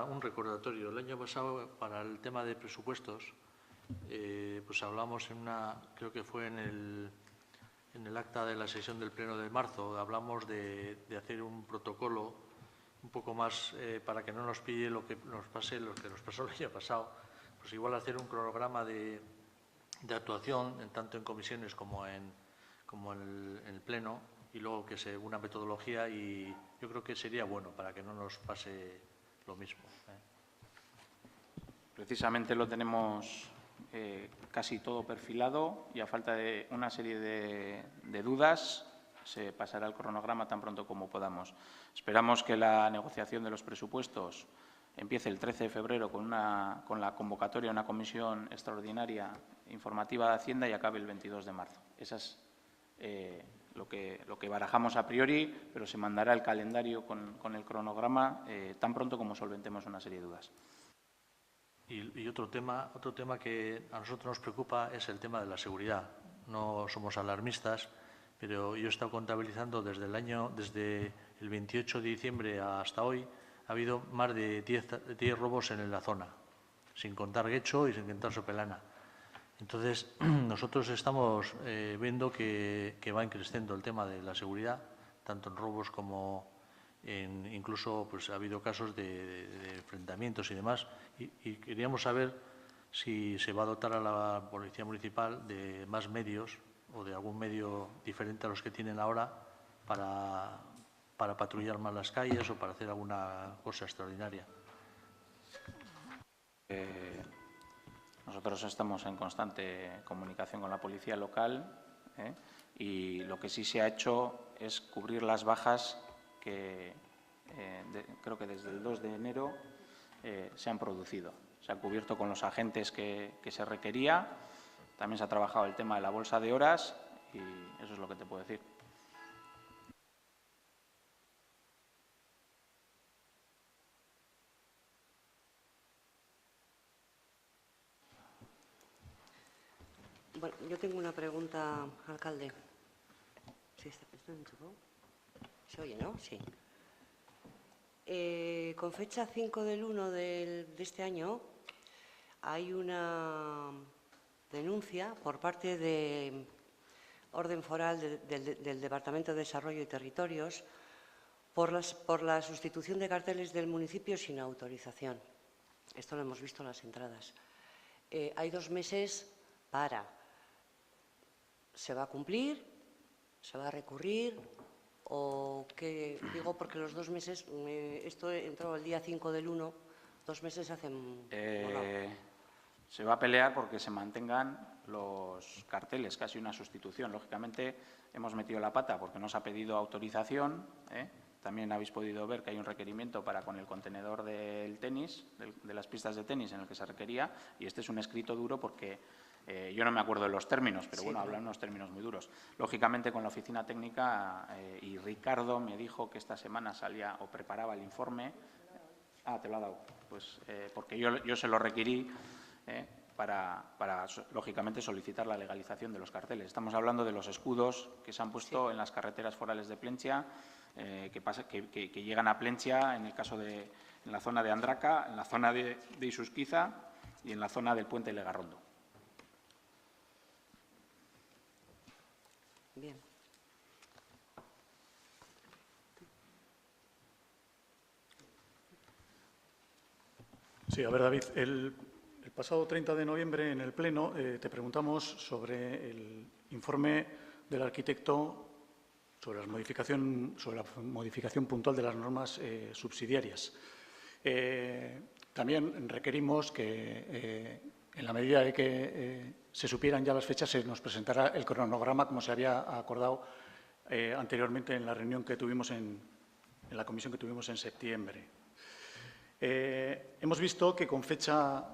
Un recordatorio. El año pasado, para el tema de presupuestos, pues hablamos creo que fue en el acta de la sesión del Pleno de marzo, hablamos de hacer un protocolo un poco más para que no nos pille lo que nos pase, lo que nos pasó el año pasado. Pues igual hacer un cronograma de actuación, tanto en comisiones como en el Pleno, y luego que se una metodología, y yo creo que sería bueno para que no nos pase lo mismo. Precisamente lo tenemos casi todo perfilado y a falta de una serie de dudas se pasará el cronograma tan pronto como podamos. Esperamos que la negociación de los presupuestos empiece el 13 de febrero con la convocatoria de una comisión extraordinaria informativa de Hacienda y acabe el 22 de marzo. Esa es lo que barajamos a priori, pero se mandará el calendario con el cronograma tan pronto como solventemos una serie de dudas. Y otro tema que a nosotros nos preocupa es el tema de la seguridad. No somos alarmistas, pero yo he estado contabilizando desde el 28 de diciembre hasta hoy, ha habido más de 10 robos en la zona, sin contar Guecho y sin contar Sopelana. Entonces, nosotros estamos viendo que va creciendo el tema de la seguridad, tanto en robos como incluso pues, ha habido casos de enfrentamientos y demás. Y queríamos saber si se va a dotar a la Policía Municipal de más medios o de algún medio diferente a los que tienen ahora para patrullar más las calles o para hacer alguna cosa extraordinaria. Nosotros estamos en constante comunicación con la policía local y lo que sí se ha hecho es cubrir las bajas que creo que desde el 2 de enero se han producido. Se ha cubierto con los agentes que se requería, también se ha trabajado el tema de la bolsa de horas y eso es lo que te puedo decir. Bueno, yo tengo una pregunta, alcalde. ¿Sí está enchufado? ¿Se oye, no? Sí. Con fecha 5 del 1 de este año hay una denuncia por parte de Orden Foral del Departamento de Desarrollo y Territorios por la sustitución de carteles del municipio sin autorización. Esto lo hemos visto en las entradas. Hay 2 meses para. ¿Se va a cumplir? ¿Se va a recurrir? ¿O qué? Digo porque los 2 meses, esto entró el día 5 del 1, 2 meses hacen... Se va a pelear porque se mantengan los carteles, casi una sustitución. Lógicamente, hemos metido la pata porque nos ha pedido autorización. También habéis podido ver que hay un requerimiento para con el contenedor del tenis, de las pistas de tenis en el que se requería, y este es un escrito duro porque yo no me acuerdo de los términos, pero bueno, hablan unos términos muy duros. Lógicamente, con la oficina técnica y Ricardo me dijo que esta semana salía o preparaba el informe. Ah, te lo ha dado. Pues porque yo se lo requerí para, lógicamente, solicitar la legalización de los carteles. Estamos hablando de los escudos que se han puesto en las carreteras forales de Plentzia, que llegan a Plentzia, en el caso en la zona de Andraka, en la zona de Isusquiza y en la zona del puente Legarrondo. Bien. Sí, a ver, David, el pasado 30 de noviembre en el Pleno te preguntamos sobre el informe del arquitecto sobre la modificación puntual de las normas subsidiarias. También requerimos que, en la medida de que se supieran ya las fechas, se nos presentara el cronograma, como se había acordado anteriormente en la reunión que tuvimos en la comisión que tuvimos en septiembre. Hemos visto que con fecha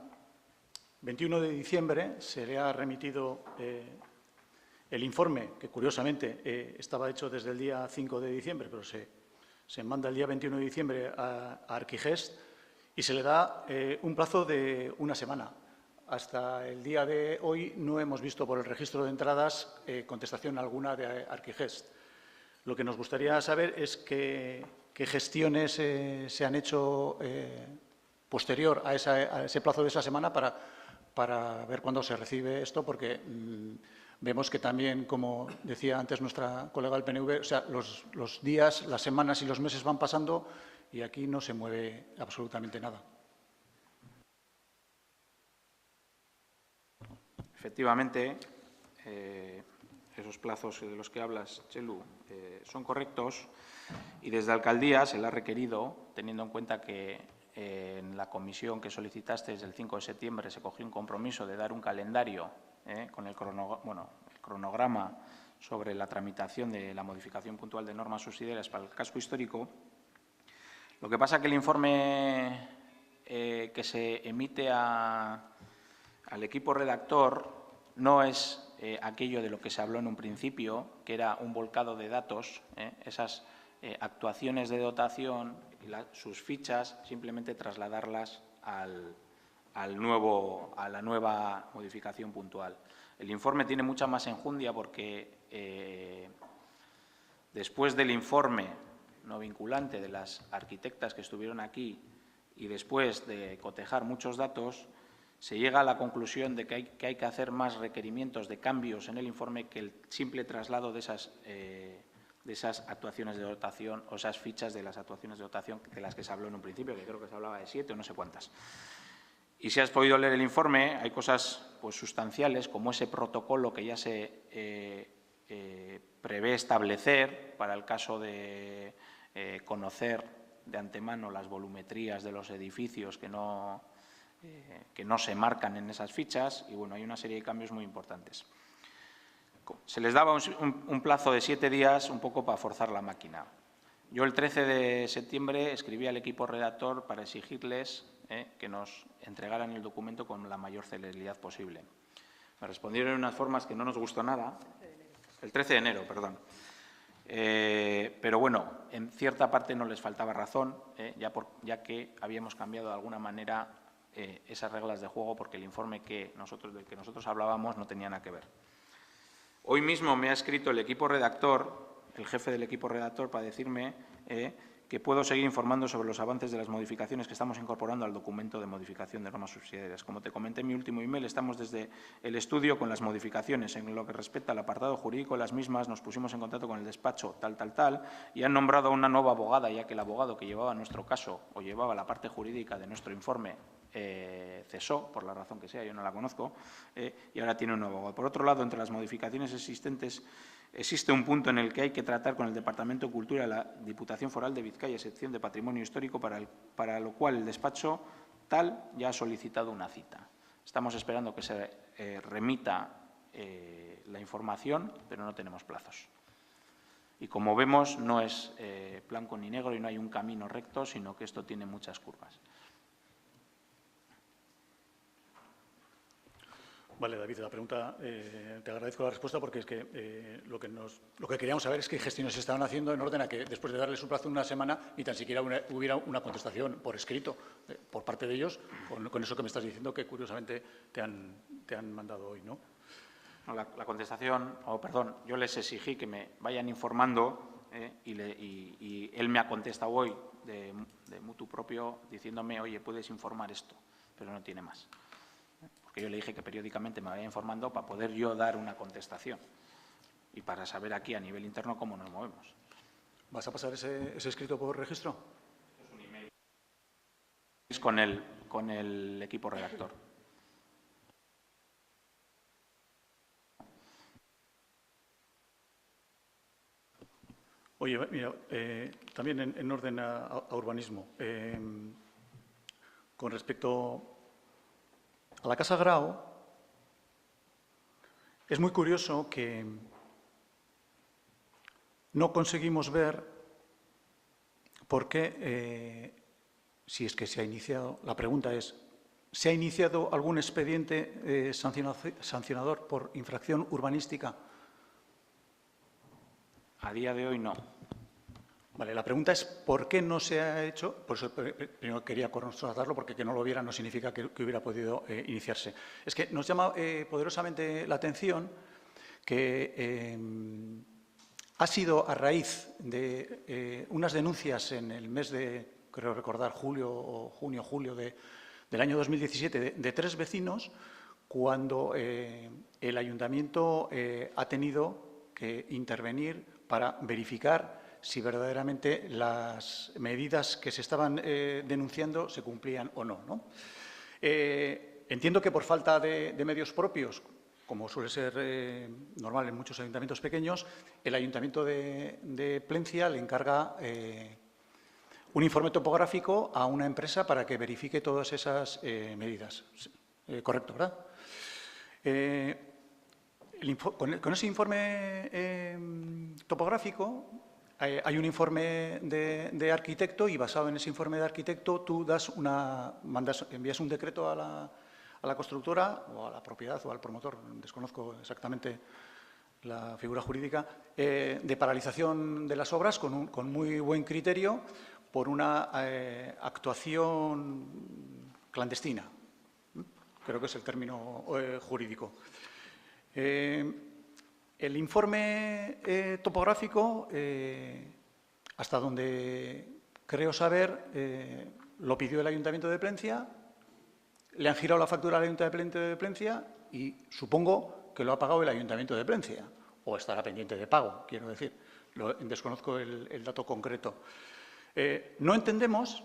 21 de diciembre se le ha remitido el informe, que curiosamente estaba hecho desde el día 5 de diciembre, pero se manda el día 21 de diciembre a Arquigest y se le da un plazo de una semana. Hasta el día de hoy no hemos visto por el registro de entradas contestación alguna de Arquigest. Lo que nos gustaría saber es qué gestiones se han hecho posterior a ese plazo de esa semana para ver cuándo se recibe esto, porque vemos que también, como decía antes nuestra colega del PNV, o sea, los días, las semanas y los meses van pasando y aquí no se mueve absolutamente nada. Efectivamente, esos plazos de los que hablas, Txelu, son correctos y desde Alcaldía se le ha requerido, teniendo en cuenta que en la comisión que solicitaste desde el 5 de septiembre se cogió un compromiso de dar un calendario con el cronograma sobre la tramitación de la modificación puntual de normas subsidiarias para el casco histórico. Lo que pasa es que el informe que se emite al equipo redactor no es aquello de lo que se habló en un principio, que era un volcado de datos, esas actuaciones de dotación y sus fichas, simplemente trasladarlas a la nueva modificación puntual. El informe tiene mucha más enjundia porque después del informe no vinculante de las arquitectas que estuvieron aquí y después de cotejar muchos datos, se llega a la conclusión de que hay que hacer más requerimientos de cambios en el informe que el simple traslado de esas actuaciones de dotación o esas fichas de las actuaciones de dotación de las que se habló en un principio, que creo que se hablaba de 7 o no sé cuántas. Y si has podido leer el informe, hay cosas pues, sustanciales, como ese protocolo que ya se prevé establecer para el caso de conocer de antemano las volumetrías de los edificios que no se marcan en esas fichas, y bueno, hay una serie de cambios muy importantes. Se les daba un plazo de 7 días un poco para forzar la máquina. Yo el 13 de septiembre escribí al equipo redactor para exigirles que nos entregaran el documento con la mayor celeridad posible. Me respondieron en unas formas que no nos gustó nada. El 13 de enero, perdón. Pero bueno, en cierta parte no les faltaba razón, ya que habíamos cambiado de alguna manera esas reglas de juego, porque el informe del que nosotros hablábamos no tenía nada que ver. Hoy mismo me ha escrito el equipo redactor, el jefe del equipo redactor, para decirme que puedo seguir informando sobre los avances de las modificaciones que estamos incorporando al documento de modificación de normas subsidiarias. Como te comenté en mi último email, estamos desde el estudio con las modificaciones. En lo que respecta al apartado jurídico de las mismas, nos pusimos en contacto con el despacho tal, y han nombrado a una nueva abogada, ya que el abogado que llevaba nuestro caso o llevaba la parte jurídica de nuestro informe cesó, por la razón que sea, yo no la conozco, y ahora tiene un nuevo abogado. Por otro lado, entre las modificaciones existentes, existe un punto en el que hay que tratar con el Departamento de Cultura de la Diputación Foral de Vizcaya, sección de Patrimonio Histórico, para lo cual el despacho tal ya ha solicitado una cita. Estamos esperando que se remita la información, pero no tenemos plazos. Y como vemos, no es blanco ni negro y no hay un camino recto, sino que esto tiene muchas curvas. Vale, David, la pregunta, te agradezco la respuesta porque es que lo que queríamos saber es qué gestiones se estaban haciendo en orden a que después de darles un plazo de una semana ni tan siquiera hubiera una contestación por escrito por parte de ellos con eso que me estás diciendo que curiosamente te han mandado hoy, ¿no? La contestación, perdón, yo les exigí que me vayan informando y él me ha contestado hoy de mutuo propio diciéndome, oye, puedes informar esto, pero no tiene más. Porque yo le dije que periódicamente me vaya informando para poder yo dar una contestación y para saber aquí a nivel interno cómo nos movemos. ¿Vas a pasar ese escrito por registro? Es un email. Es con el equipo redactor. Oye, mira, también en orden a urbanismo, con respecto a la Casa Grau, es muy curioso que no conseguimos ver por qué, si es que se ha iniciado, la pregunta es, ¿se ha iniciado algún expediente sancionador por infracción urbanística? A día de hoy no. Vale, la pregunta es ¿por qué no se ha hecho? Por eso primero quería constatarlo, porque que no lo viera no significa que hubiera podido iniciarse. Es que nos llama poderosamente la atención que ha sido a raíz de unas denuncias en el mes de, creo recordar, junio-julio del año 2017 de 3 vecinos, cuando el ayuntamiento ha tenido que intervenir para verificar si verdaderamente las medidas que se estaban denunciando se cumplían o no, ¿no? Entiendo que por falta de medios propios, como suele ser normal en muchos ayuntamientos pequeños, el Ayuntamiento de Plencia le encarga un informe topográfico a una empresa para que verifique todas esas medidas. Correcto, ¿verdad? Con ese informe topográfico hay un informe de arquitecto y basado en ese informe de arquitecto tú envías un decreto a la constructora o a la propiedad o al promotor, desconozco exactamente la figura jurídica, de paralización de las obras con muy buen criterio por una actuación clandestina. creo que es el término jurídico. El informe topográfico, hasta donde creo saber, lo pidió el Ayuntamiento de Plencia, le han girado la factura al Ayuntamiento de Plencia y supongo que lo ha pagado el Ayuntamiento de Plencia, o estará pendiente de pago, quiero decir. Desconozco el dato concreto. No entendemos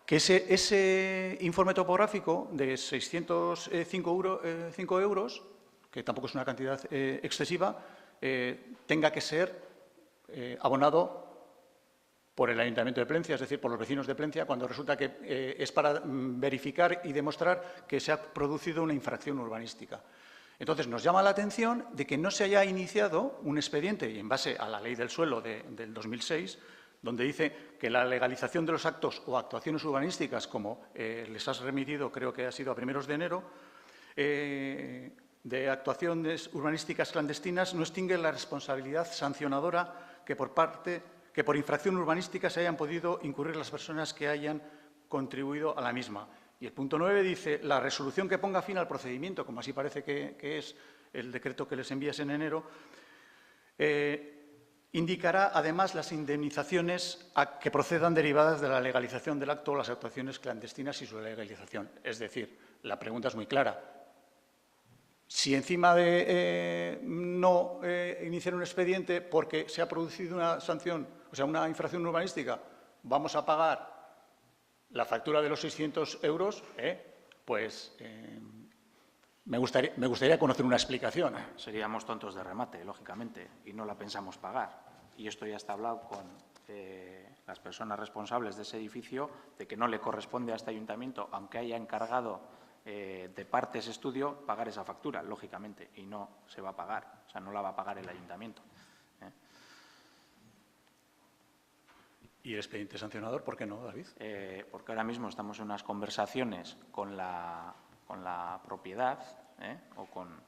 que ese informe topográfico de 605 euros, que tampoco es una cantidad excesiva, tenga que ser abonado por el Ayuntamiento de Plencia, es decir, por los vecinos de Plencia, cuando resulta que es para verificar y demostrar que se ha producido una infracción urbanística. Entonces, nos llama la atención de que no se haya iniciado un expediente, y en base a la Ley del Suelo del 2006, donde dice que la legalización de los actos o actuaciones urbanísticas, como les has remitido, creo que ha sido a primeros de enero, de actuaciones urbanísticas clandestinas, no extingue la responsabilidad sancionadora que por infracción urbanística se hayan podido incurrir las personas que hayan contribuido a la misma. Y el punto 9 dice, la resolución que ponga fin al procedimiento, como así parece que es el decreto que les envías en enero, indicará además las indemnizaciones que procedan derivadas de la legalización del acto o las actuaciones clandestinas y su legalización. Es decir, la pregunta es muy clara. Si encima de no iniciar un expediente porque se ha producido una sanción, o sea, una infracción urbanística, vamos a pagar la factura de los 600 euros, pues me gustaría conocer una explicación. Seríamos tontos de remate, lógicamente, y no la pensamos pagar. Y esto ya está hablado con las personas responsables de ese edificio, de que no le corresponde a este ayuntamiento, aunque haya encargado de parte ese estudio, pagar esa factura, lógicamente, y no se va a pagar, o sea, no la va a pagar el ayuntamiento. ¿Y el expediente sancionador, por qué no, David? Porque ahora mismo estamos en unas conversaciones con la propiedad o con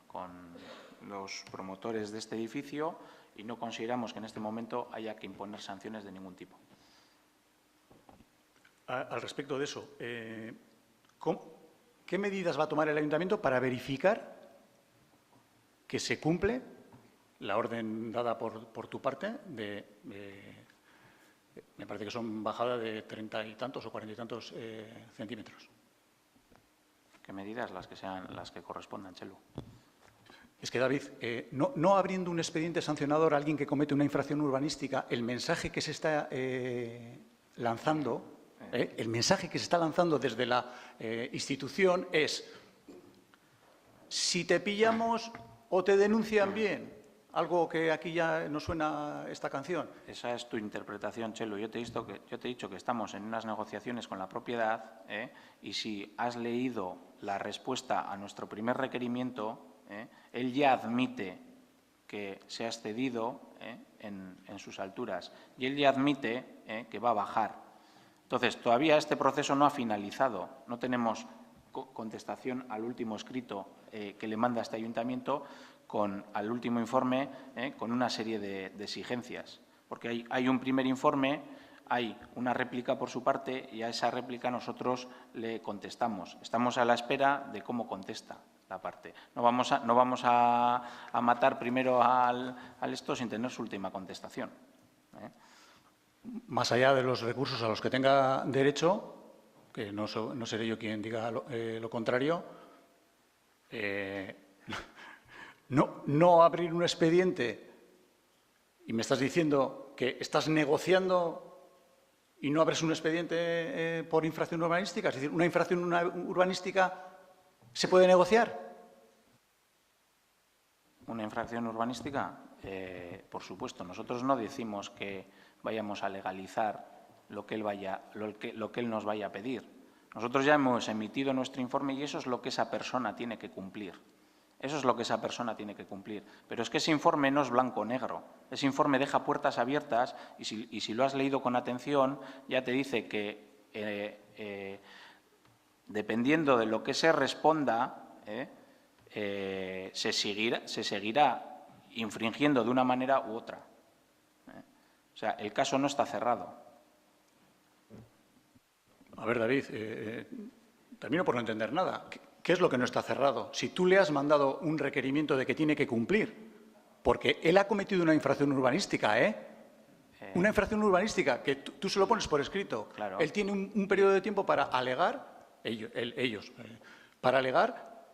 los promotores de este edificio y no consideramos que en este momento haya que imponer sanciones de ningún tipo. Al respecto de eso, ¿qué medidas va a tomar el ayuntamiento para verificar que se cumple la orden dada por tu parte me parece que son bajadas de 30 y tantos o 40 y tantos centímetros? ¿Qué medidas? Las que sean las que correspondan, Chelu. Es que, David, no abriendo un expediente sancionador a alguien que comete una infracción urbanística, el mensaje que se está lanzando, desde la institución es: si te pillamos o te denuncian bien, algo que aquí ya nos suena esta canción. Esa es tu interpretación, Chelu. Yo te he dicho que estamos en unas negociaciones con la propiedad y si has leído la respuesta a nuestro primer requerimiento, él ya admite que se ha excedido en sus alturas y él ya admite que va a bajar. Entonces, todavía este proceso no ha finalizado. No tenemos contestación al último escrito que le manda este ayuntamiento al último informe con una serie de exigencias. Porque hay un primer informe, hay una réplica por su parte y a esa réplica nosotros le contestamos. Estamos a la espera de cómo contesta la parte. No vamos a matar primero al esto sin tener su última contestación. Más allá de los recursos a los que tenga derecho, que no seré yo quien diga lo contrario, no abrir un expediente y me estás diciendo que estás negociando y no abres un expediente por infracción urbanística, es decir, una infracción urbanística ¿se puede negociar? ¿Una infracción urbanística? Por supuesto, nosotros no decimos que vayamos a legalizar lo que él nos vaya a pedir. Nosotros ya hemos emitido nuestro informe y eso es lo que esa persona tiene que cumplir. Eso es lo que esa persona tiene que cumplir. Pero es que ese informe no es blanco o negro. Ese informe deja puertas abiertas y si lo has leído con atención, ya te dice que dependiendo de lo que se responda, se seguirá infringiendo de una manera u otra. O sea, el caso no está cerrado. A ver, David, termino por no entender nada. ¿Qué es lo que no está cerrado? Si tú le has mandado un requerimiento de que tiene que cumplir, porque él ha cometido una infracción urbanística, una infracción urbanística que tú se lo pones por escrito. Claro. Él tiene un periodo de tiempo para alegar, para alegar,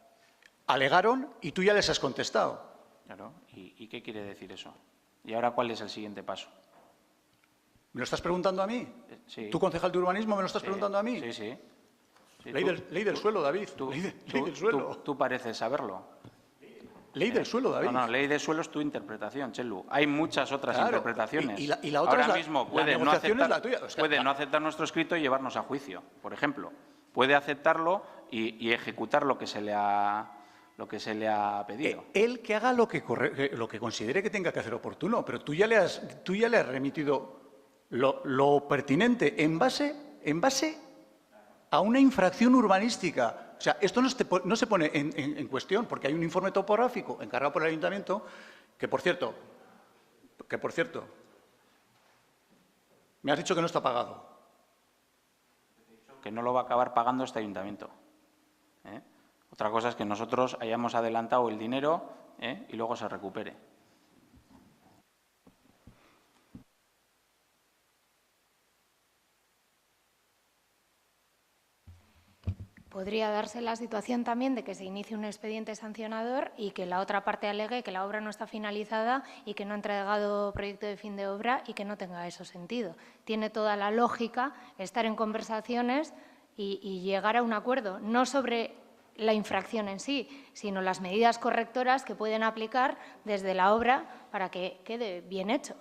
alegaron y tú ya les has contestado. Claro. ¿Y qué quiere decir eso? ¿Y ahora cuál es el siguiente paso? ¿Me lo estás preguntando a mí? Sí. ¿Tú, concejal de urbanismo, me lo estás Sí, preguntando a mí? Sí, sí. Sí, Ley del suelo, David. Ley del suelo. Tú pareces saberlo. Ley del suelo, David. No, ley de suelo es tu interpretación, Chelu. Hay muchas otras Claro, interpretaciones. y la otra ahora es mismo la negociación es la tuya. puede no aceptar nuestro escrito y llevarnos a juicio, por ejemplo. Puede aceptarlo y ejecutar lo que se le ha pedido. Él que haga lo que considere que tenga que hacer oportuno, pero tú ya le has remitido lo pertinente en base a una infracción urbanística. O sea, esto no se pone en cuestión porque hay un informe topográfico encargado por el ayuntamiento que, por cierto, me has dicho que no está pagado. Que no lo va a acabar pagando este ayuntamiento. Otra cosa es que nosotros hayamos adelantado el dinero y luego se recupere. Podría darse la situación también de que se inicie un expediente sancionador y que la otra parte alegue que la obra no está finalizada y que no ha entregado proyecto de fin de obra y que no tenga eso sentido. Tiene toda la lógica estar en conversaciones y llegar a un acuerdo, no sobre la infracción en sí, sino las medidas correctoras que pueden aplicar desde la obra para que quede bien hecho.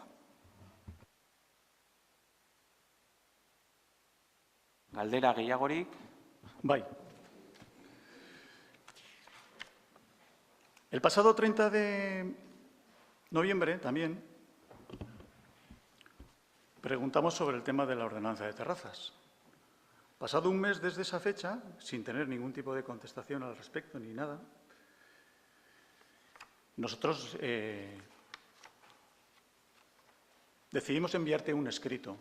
Galdera gehiagorik. Bai. El pasado 30 de noviembre también preguntamos sobre el tema de la ordenanza de terrazas. Pasado un mes desde esa fecha, sin tener ningún tipo de contestación al respecto ni nada, nosotros decidimos enviarte un escrito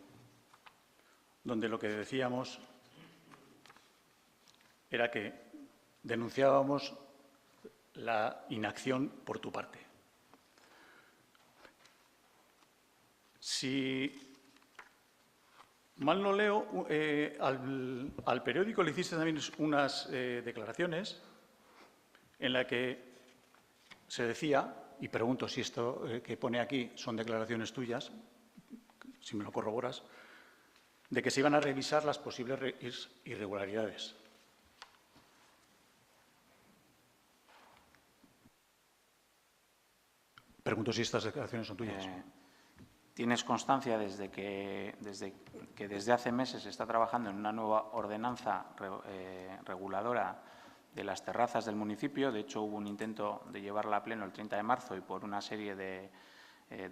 donde lo que decíamos era que denunciábamos la inacción por tu parte. Si mal no leo, al periódico le hiciste también unas declaraciones en las que se decía, y pregunto si esto que pone aquí son declaraciones tuyas, si me lo corroboras, de que se iban a revisar las posibles irregularidades. Pregunto si estas declaraciones son tuyas. Tienes constancia desde hace meses se está trabajando en una nueva ordenanza reguladora de las terrazas del municipio. De hecho, hubo un intento de llevarla a pleno el 30 de marzo y por una serie de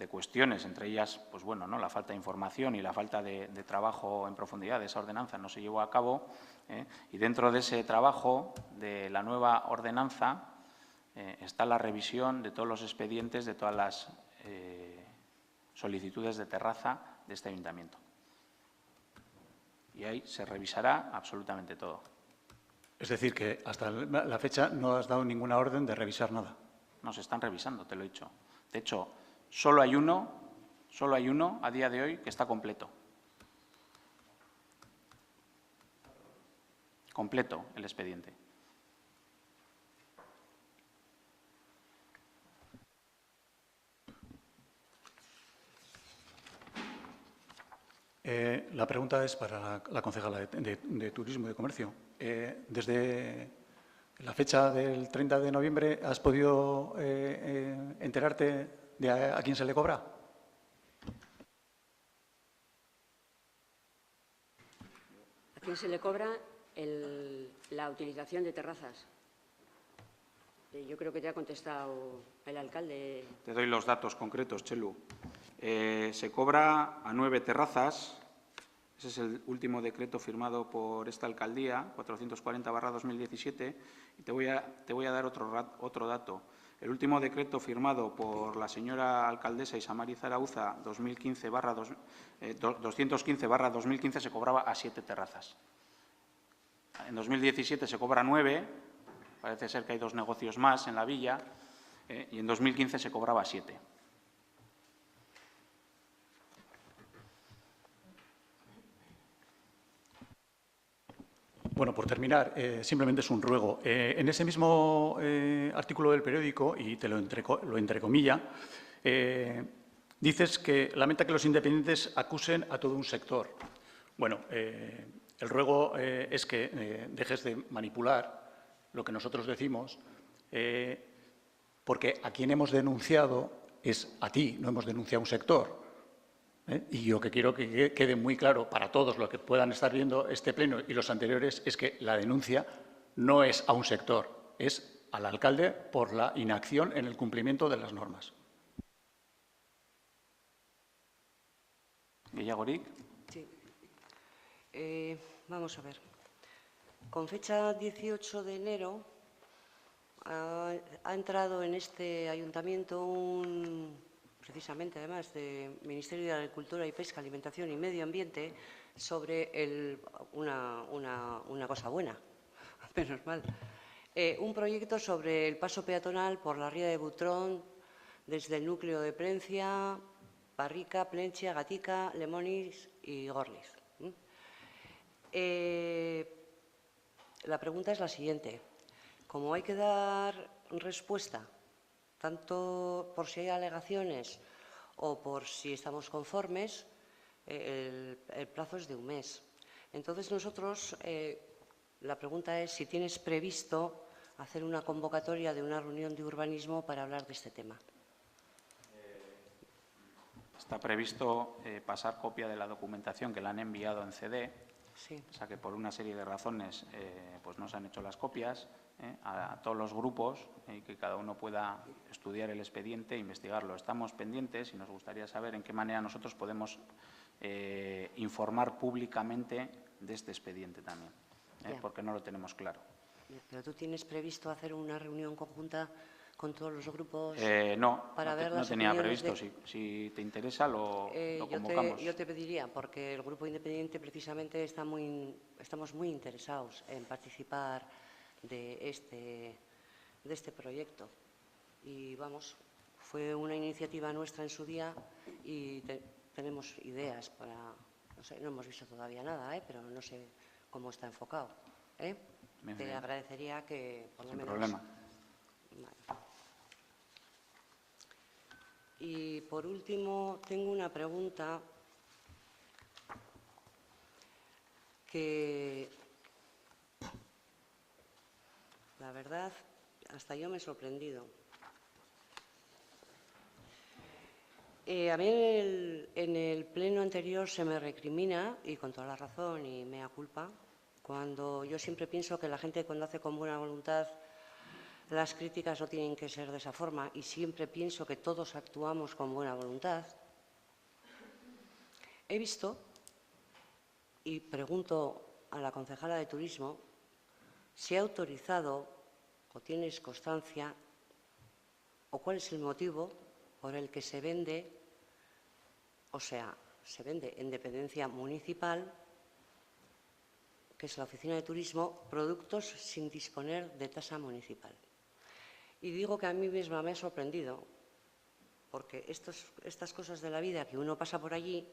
cuestiones, entre ellas, pues bueno, ¿no?, la falta de información y la falta de trabajo en profundidad de esa ordenanza no se llevó a cabo. Y dentro de ese trabajo de la nueva ordenanza está la revisión de todos los expedientes, de todas las solicitudes de terraza de este ayuntamiento. Y ahí se revisará absolutamente todo. Es decir, que hasta la fecha no has dado ninguna orden de revisar nada. No, se están revisando, te lo he dicho. De hecho, solo hay uno a día de hoy que está completo. Completo el expediente. La pregunta es para la concejala de Turismo y de Comercio. Desde la fecha del 30 de noviembre, ¿has podido enterarte de a quién se le cobra? ¿A quién se le cobra la utilización de terrazas? Yo creo que te ha contestado el alcalde. Te doy los datos concretos, Chelu. Se cobra a 9 terrazas. Ese es el último decreto firmado por esta alcaldía, 440/2017. Y te voy a dar otro dato. El último decreto firmado por la señora alcaldesa Isamari Zarauza, 215/2015, se cobraba a 7 terrazas. En 2017 se cobra 9, parece ser que hay 2 negocios más en la villa, y en 2015 se cobraba 7. Bueno, por terminar, simplemente es un ruego. En ese mismo artículo del periódico, y te lo entrecomilla, dices que lamenta que los independientes acusen a todo un sector. Bueno, el ruego es que dejes de manipular lo que nosotros decimos, porque a quien hemos denunciado es a ti, no hemos denunciado a un sector. Y yo que quiero que quede muy claro para todos los que puedan estar viendo este pleno y los anteriores es que la denuncia no es a un sector, es al alcalde por la inacción en el cumplimiento de las normas. Gehiagorik. Sí. Vamos a ver. Con fecha 18 de enero ha entrado en este ayuntamiento precisamente además del Ministerio de Agricultura y Pesca, Alimentación y Medio Ambiente sobre una cosa buena, menos mal. Un proyecto sobre el paso peatonal por la ría de Butrón desde el núcleo de Plencia, Barrica, Plentzia, Gatica, Lemonis y Gorliz. La pregunta es la siguiente. Como hay que dar respuesta, tanto por si hay alegaciones o por si estamos conformes, el plazo es de 1 mes. Entonces, nosotros, la pregunta es si tienes previsto hacer una convocatoria de una reunión de urbanismo para hablar de este tema. Está previsto pasar copia de la documentación que le han enviado en CD, sí. O sea que por una serie de razones pues no se han hecho las copias a todos los grupos y que cada uno pueda estudiar el expediente e investigarlo. Estamos pendientes y nos gustaría saber en qué manera nosotros podemos informar públicamente de este expediente también, porque no lo tenemos claro. ¿Pero tú tienes previsto hacer una reunión conjunta con todos los grupos? No tenía previsto. De... Si te interesa, lo convocamos. Yo te pediría, porque el Grupo Independiente precisamente estamos muy interesados en participar de este proyecto. Y vamos, fue una iniciativa nuestra en su día y tenemos ideas para... No sé, no hemos visto todavía nada, pero no sé cómo está enfocado. Te agradecería que por lo menos... Sin problema. Vale. Y por último, tengo una pregunta que, la verdad, hasta yo me he sorprendido. A mí en el pleno anterior se me recrimina, y con toda la razón y mea culpa, cuando yo siempre pienso que la gente cuando hace con buena voluntad, las críticas no tienen que ser de esa forma y siempre pienso que todos actuamos con buena voluntad. He visto y pregunto a la concejala de Turismo si ha autorizado o tienes constancia o cuál es el motivo por el que se vende, o sea, se vende en dependencia municipal, que es la Oficina de Turismo, productos sin disponer de tasa municipal. Y digo que a mí misma me ha sorprendido, porque estas cosas de la vida que uno pasa por allí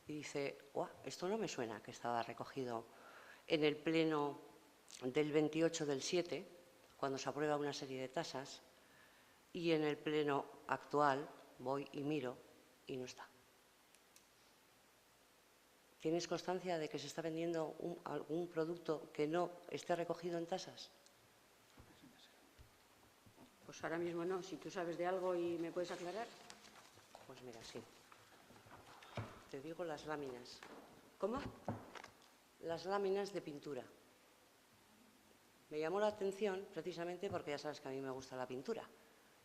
y dice, esto no me suena que estaba recogido en el pleno del 28 del 7, cuando se aprueba una serie de tasas, y en el pleno actual voy y miro y no está. ¿Tienes constancia de que se está vendiendo algún producto que no esté recogido en tasas? Pues ahora mismo no. Si tú sabes de algo y me puedes aclarar. Pues mira, sí. Te digo las láminas. ¿Cómo? Las láminas de pintura. Me llamó la atención precisamente porque ya sabes que a mí me gusta la pintura.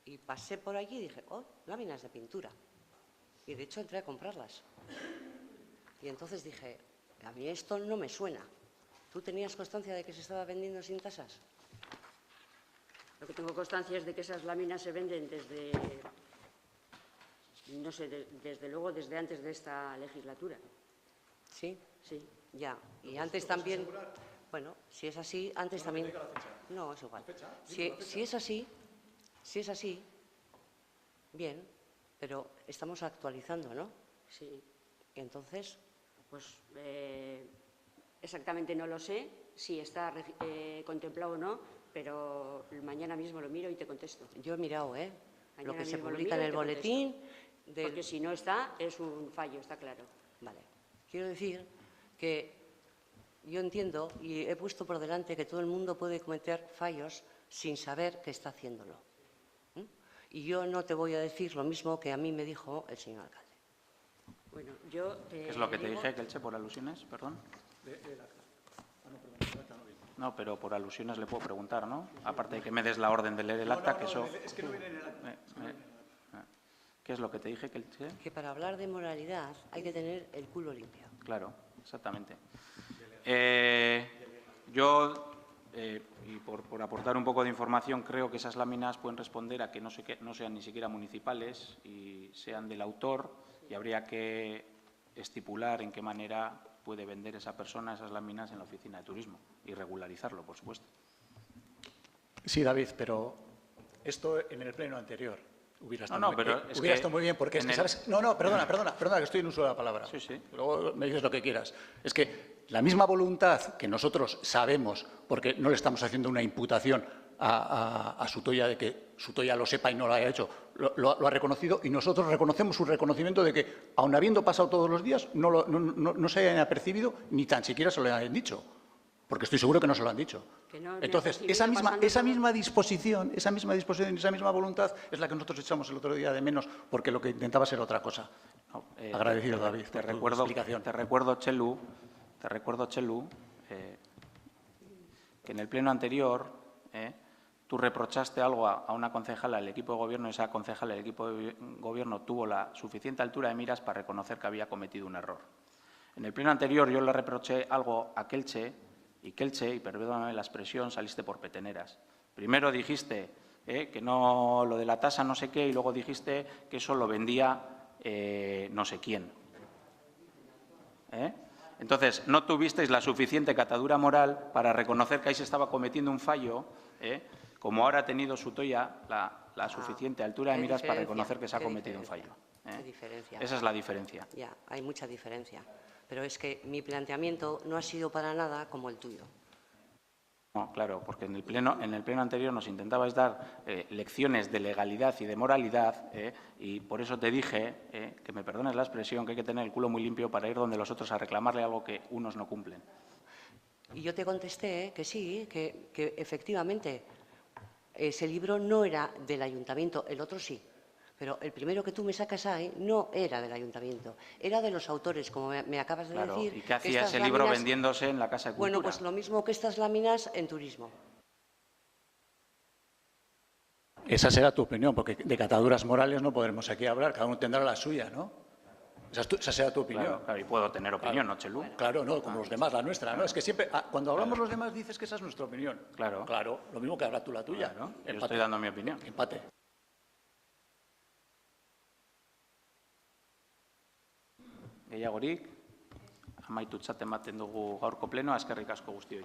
Y pasé por allí y dije, láminas de pintura. Y de hecho entré a comprarlas. Y entonces dije, a mí esto no me suena. ¿Tú tenías constancia de que se estaba vendiendo sin tasas? Lo que tengo constancia es de que esas láminas se venden desde, no sé, desde luego desde antes de esta legislatura. ¿Sí? Sí. Ya. Y antes también... Bueno, si es así, antes también... No, es igual. Si es así, bien, pero estamos actualizando, ¿no? Sí. Entonces, Pues exactamente no lo sé si está contemplado o no, pero mañana mismo lo miro y te contesto. yo he mirado, lo Mañana que se mismo lo publica miro en y el te boletín... Porque si no está, es un fallo, está claro. Vale. Quiero decir que yo entiendo y he puesto por delante que todo el mundo puede cometer fallos sin saber que está haciéndolo. Y yo no te voy a decir lo mismo que a mí me dijo el señor alcalde. Bueno, yo ¿Qué es lo que te dije, Kelche, por alusiones? Perdón. No, pero por alusiones le puedo preguntar, ¿no? Aparte de que me des la orden de leer el acta, que eso... Es que no viene en el acta. ¿Qué es lo que te dije, Kelche? Que para hablar de moralidad hay que tener el culo limpio. Claro, exactamente. Yo, y por aportar un poco de información, creo que esas láminas pueden responder a que no sean ni siquiera municipales y sean del autor, y habría que estipular en qué manera puede vender esa persona esas láminas en la oficina de turismo y regularizarlo, por supuesto. Sí, David, pero esto en el pleno anterior hubiera estado, hubiera estado muy bien, porque es que, ¿sabes? No, perdona, que estoy en uso de la palabra. Sí, sí. Luego me dices lo que quieras. Es que la misma voluntad que nosotros sabemos, porque no le estamos haciendo una imputación a Sutoya de que Sutoya lo sepa y no lo haya hecho, lo ha reconocido, y nosotros reconocemos su reconocimiento de que, aun habiendo pasado todos los días, no se hayan apercibido ni tan siquiera se lo hayan dicho. Porque estoy seguro que no se lo han dicho. Entonces, esa misma disposición, esa misma voluntad es la que nosotros echamos el otro día de menos, porque lo que intentaba ser otra cosa. Agradecido, David, por tu explicación. Te recuerdo, Chelu, que en el pleno anterior tú reprochaste algo a una concejala del equipo de gobierno, y esa concejala del equipo de gobierno tuvo la suficiente altura de miras para reconocer que había cometido un error. En el pleno anterior yo le reproché algo a Kelche, y perdóname la expresión, saliste por peteneras. Primero dijiste que no, lo de la tasa no sé qué, y luego dijiste que eso lo vendía no sé quién. Entonces, no tuvisteis la suficiente catadura moral para reconocer que ahí se estaba cometiendo un fallo, como ahora ha tenido Sutoya la suficiente altura de miras para reconocer que se ha cometido un fallo. ¿Qué diferencia? Esa es la diferencia. Ya, hay mucha diferencia. Pero es que mi planteamiento no ha sido para nada como el tuyo. No, claro, porque en el pleno anterior nos intentabais dar lecciones de legalidad y de moralidad, y por eso te dije, que me perdones la expresión, que hay que tener el culo muy limpio para ir donde los otros a reclamarle algo que unos no cumplen. Y yo te contesté que sí, que efectivamente ese libro no era del ayuntamiento, el otro sí. Pero el primero que tú me sacas ahí no era del ayuntamiento, era de los autores, como me acabas de decir. ¿Y qué hacía ese libro vendiéndose en la Casa de Cultura? Bueno, pues lo mismo que estas láminas en turismo. Esa será tu opinión, porque de cataduras morales no podremos aquí hablar, cada uno tendrá la suya, ¿no? Esa será tu opinión. Claro, y puedo tener opinión, ¿no, Chelu? Claro, no, como los demás, la nuestra, ¿no? Es que siempre, cuando hablamos los demás, dices que esa es nuestra opinión. Claro. Claro, lo mismo que habla tú la tuya. Claro, yo estoy dando mi opinión. Empate. Gehiagorik, amaitutzat ematen dugu gaurko plenoa, eskerrik asko guztioi.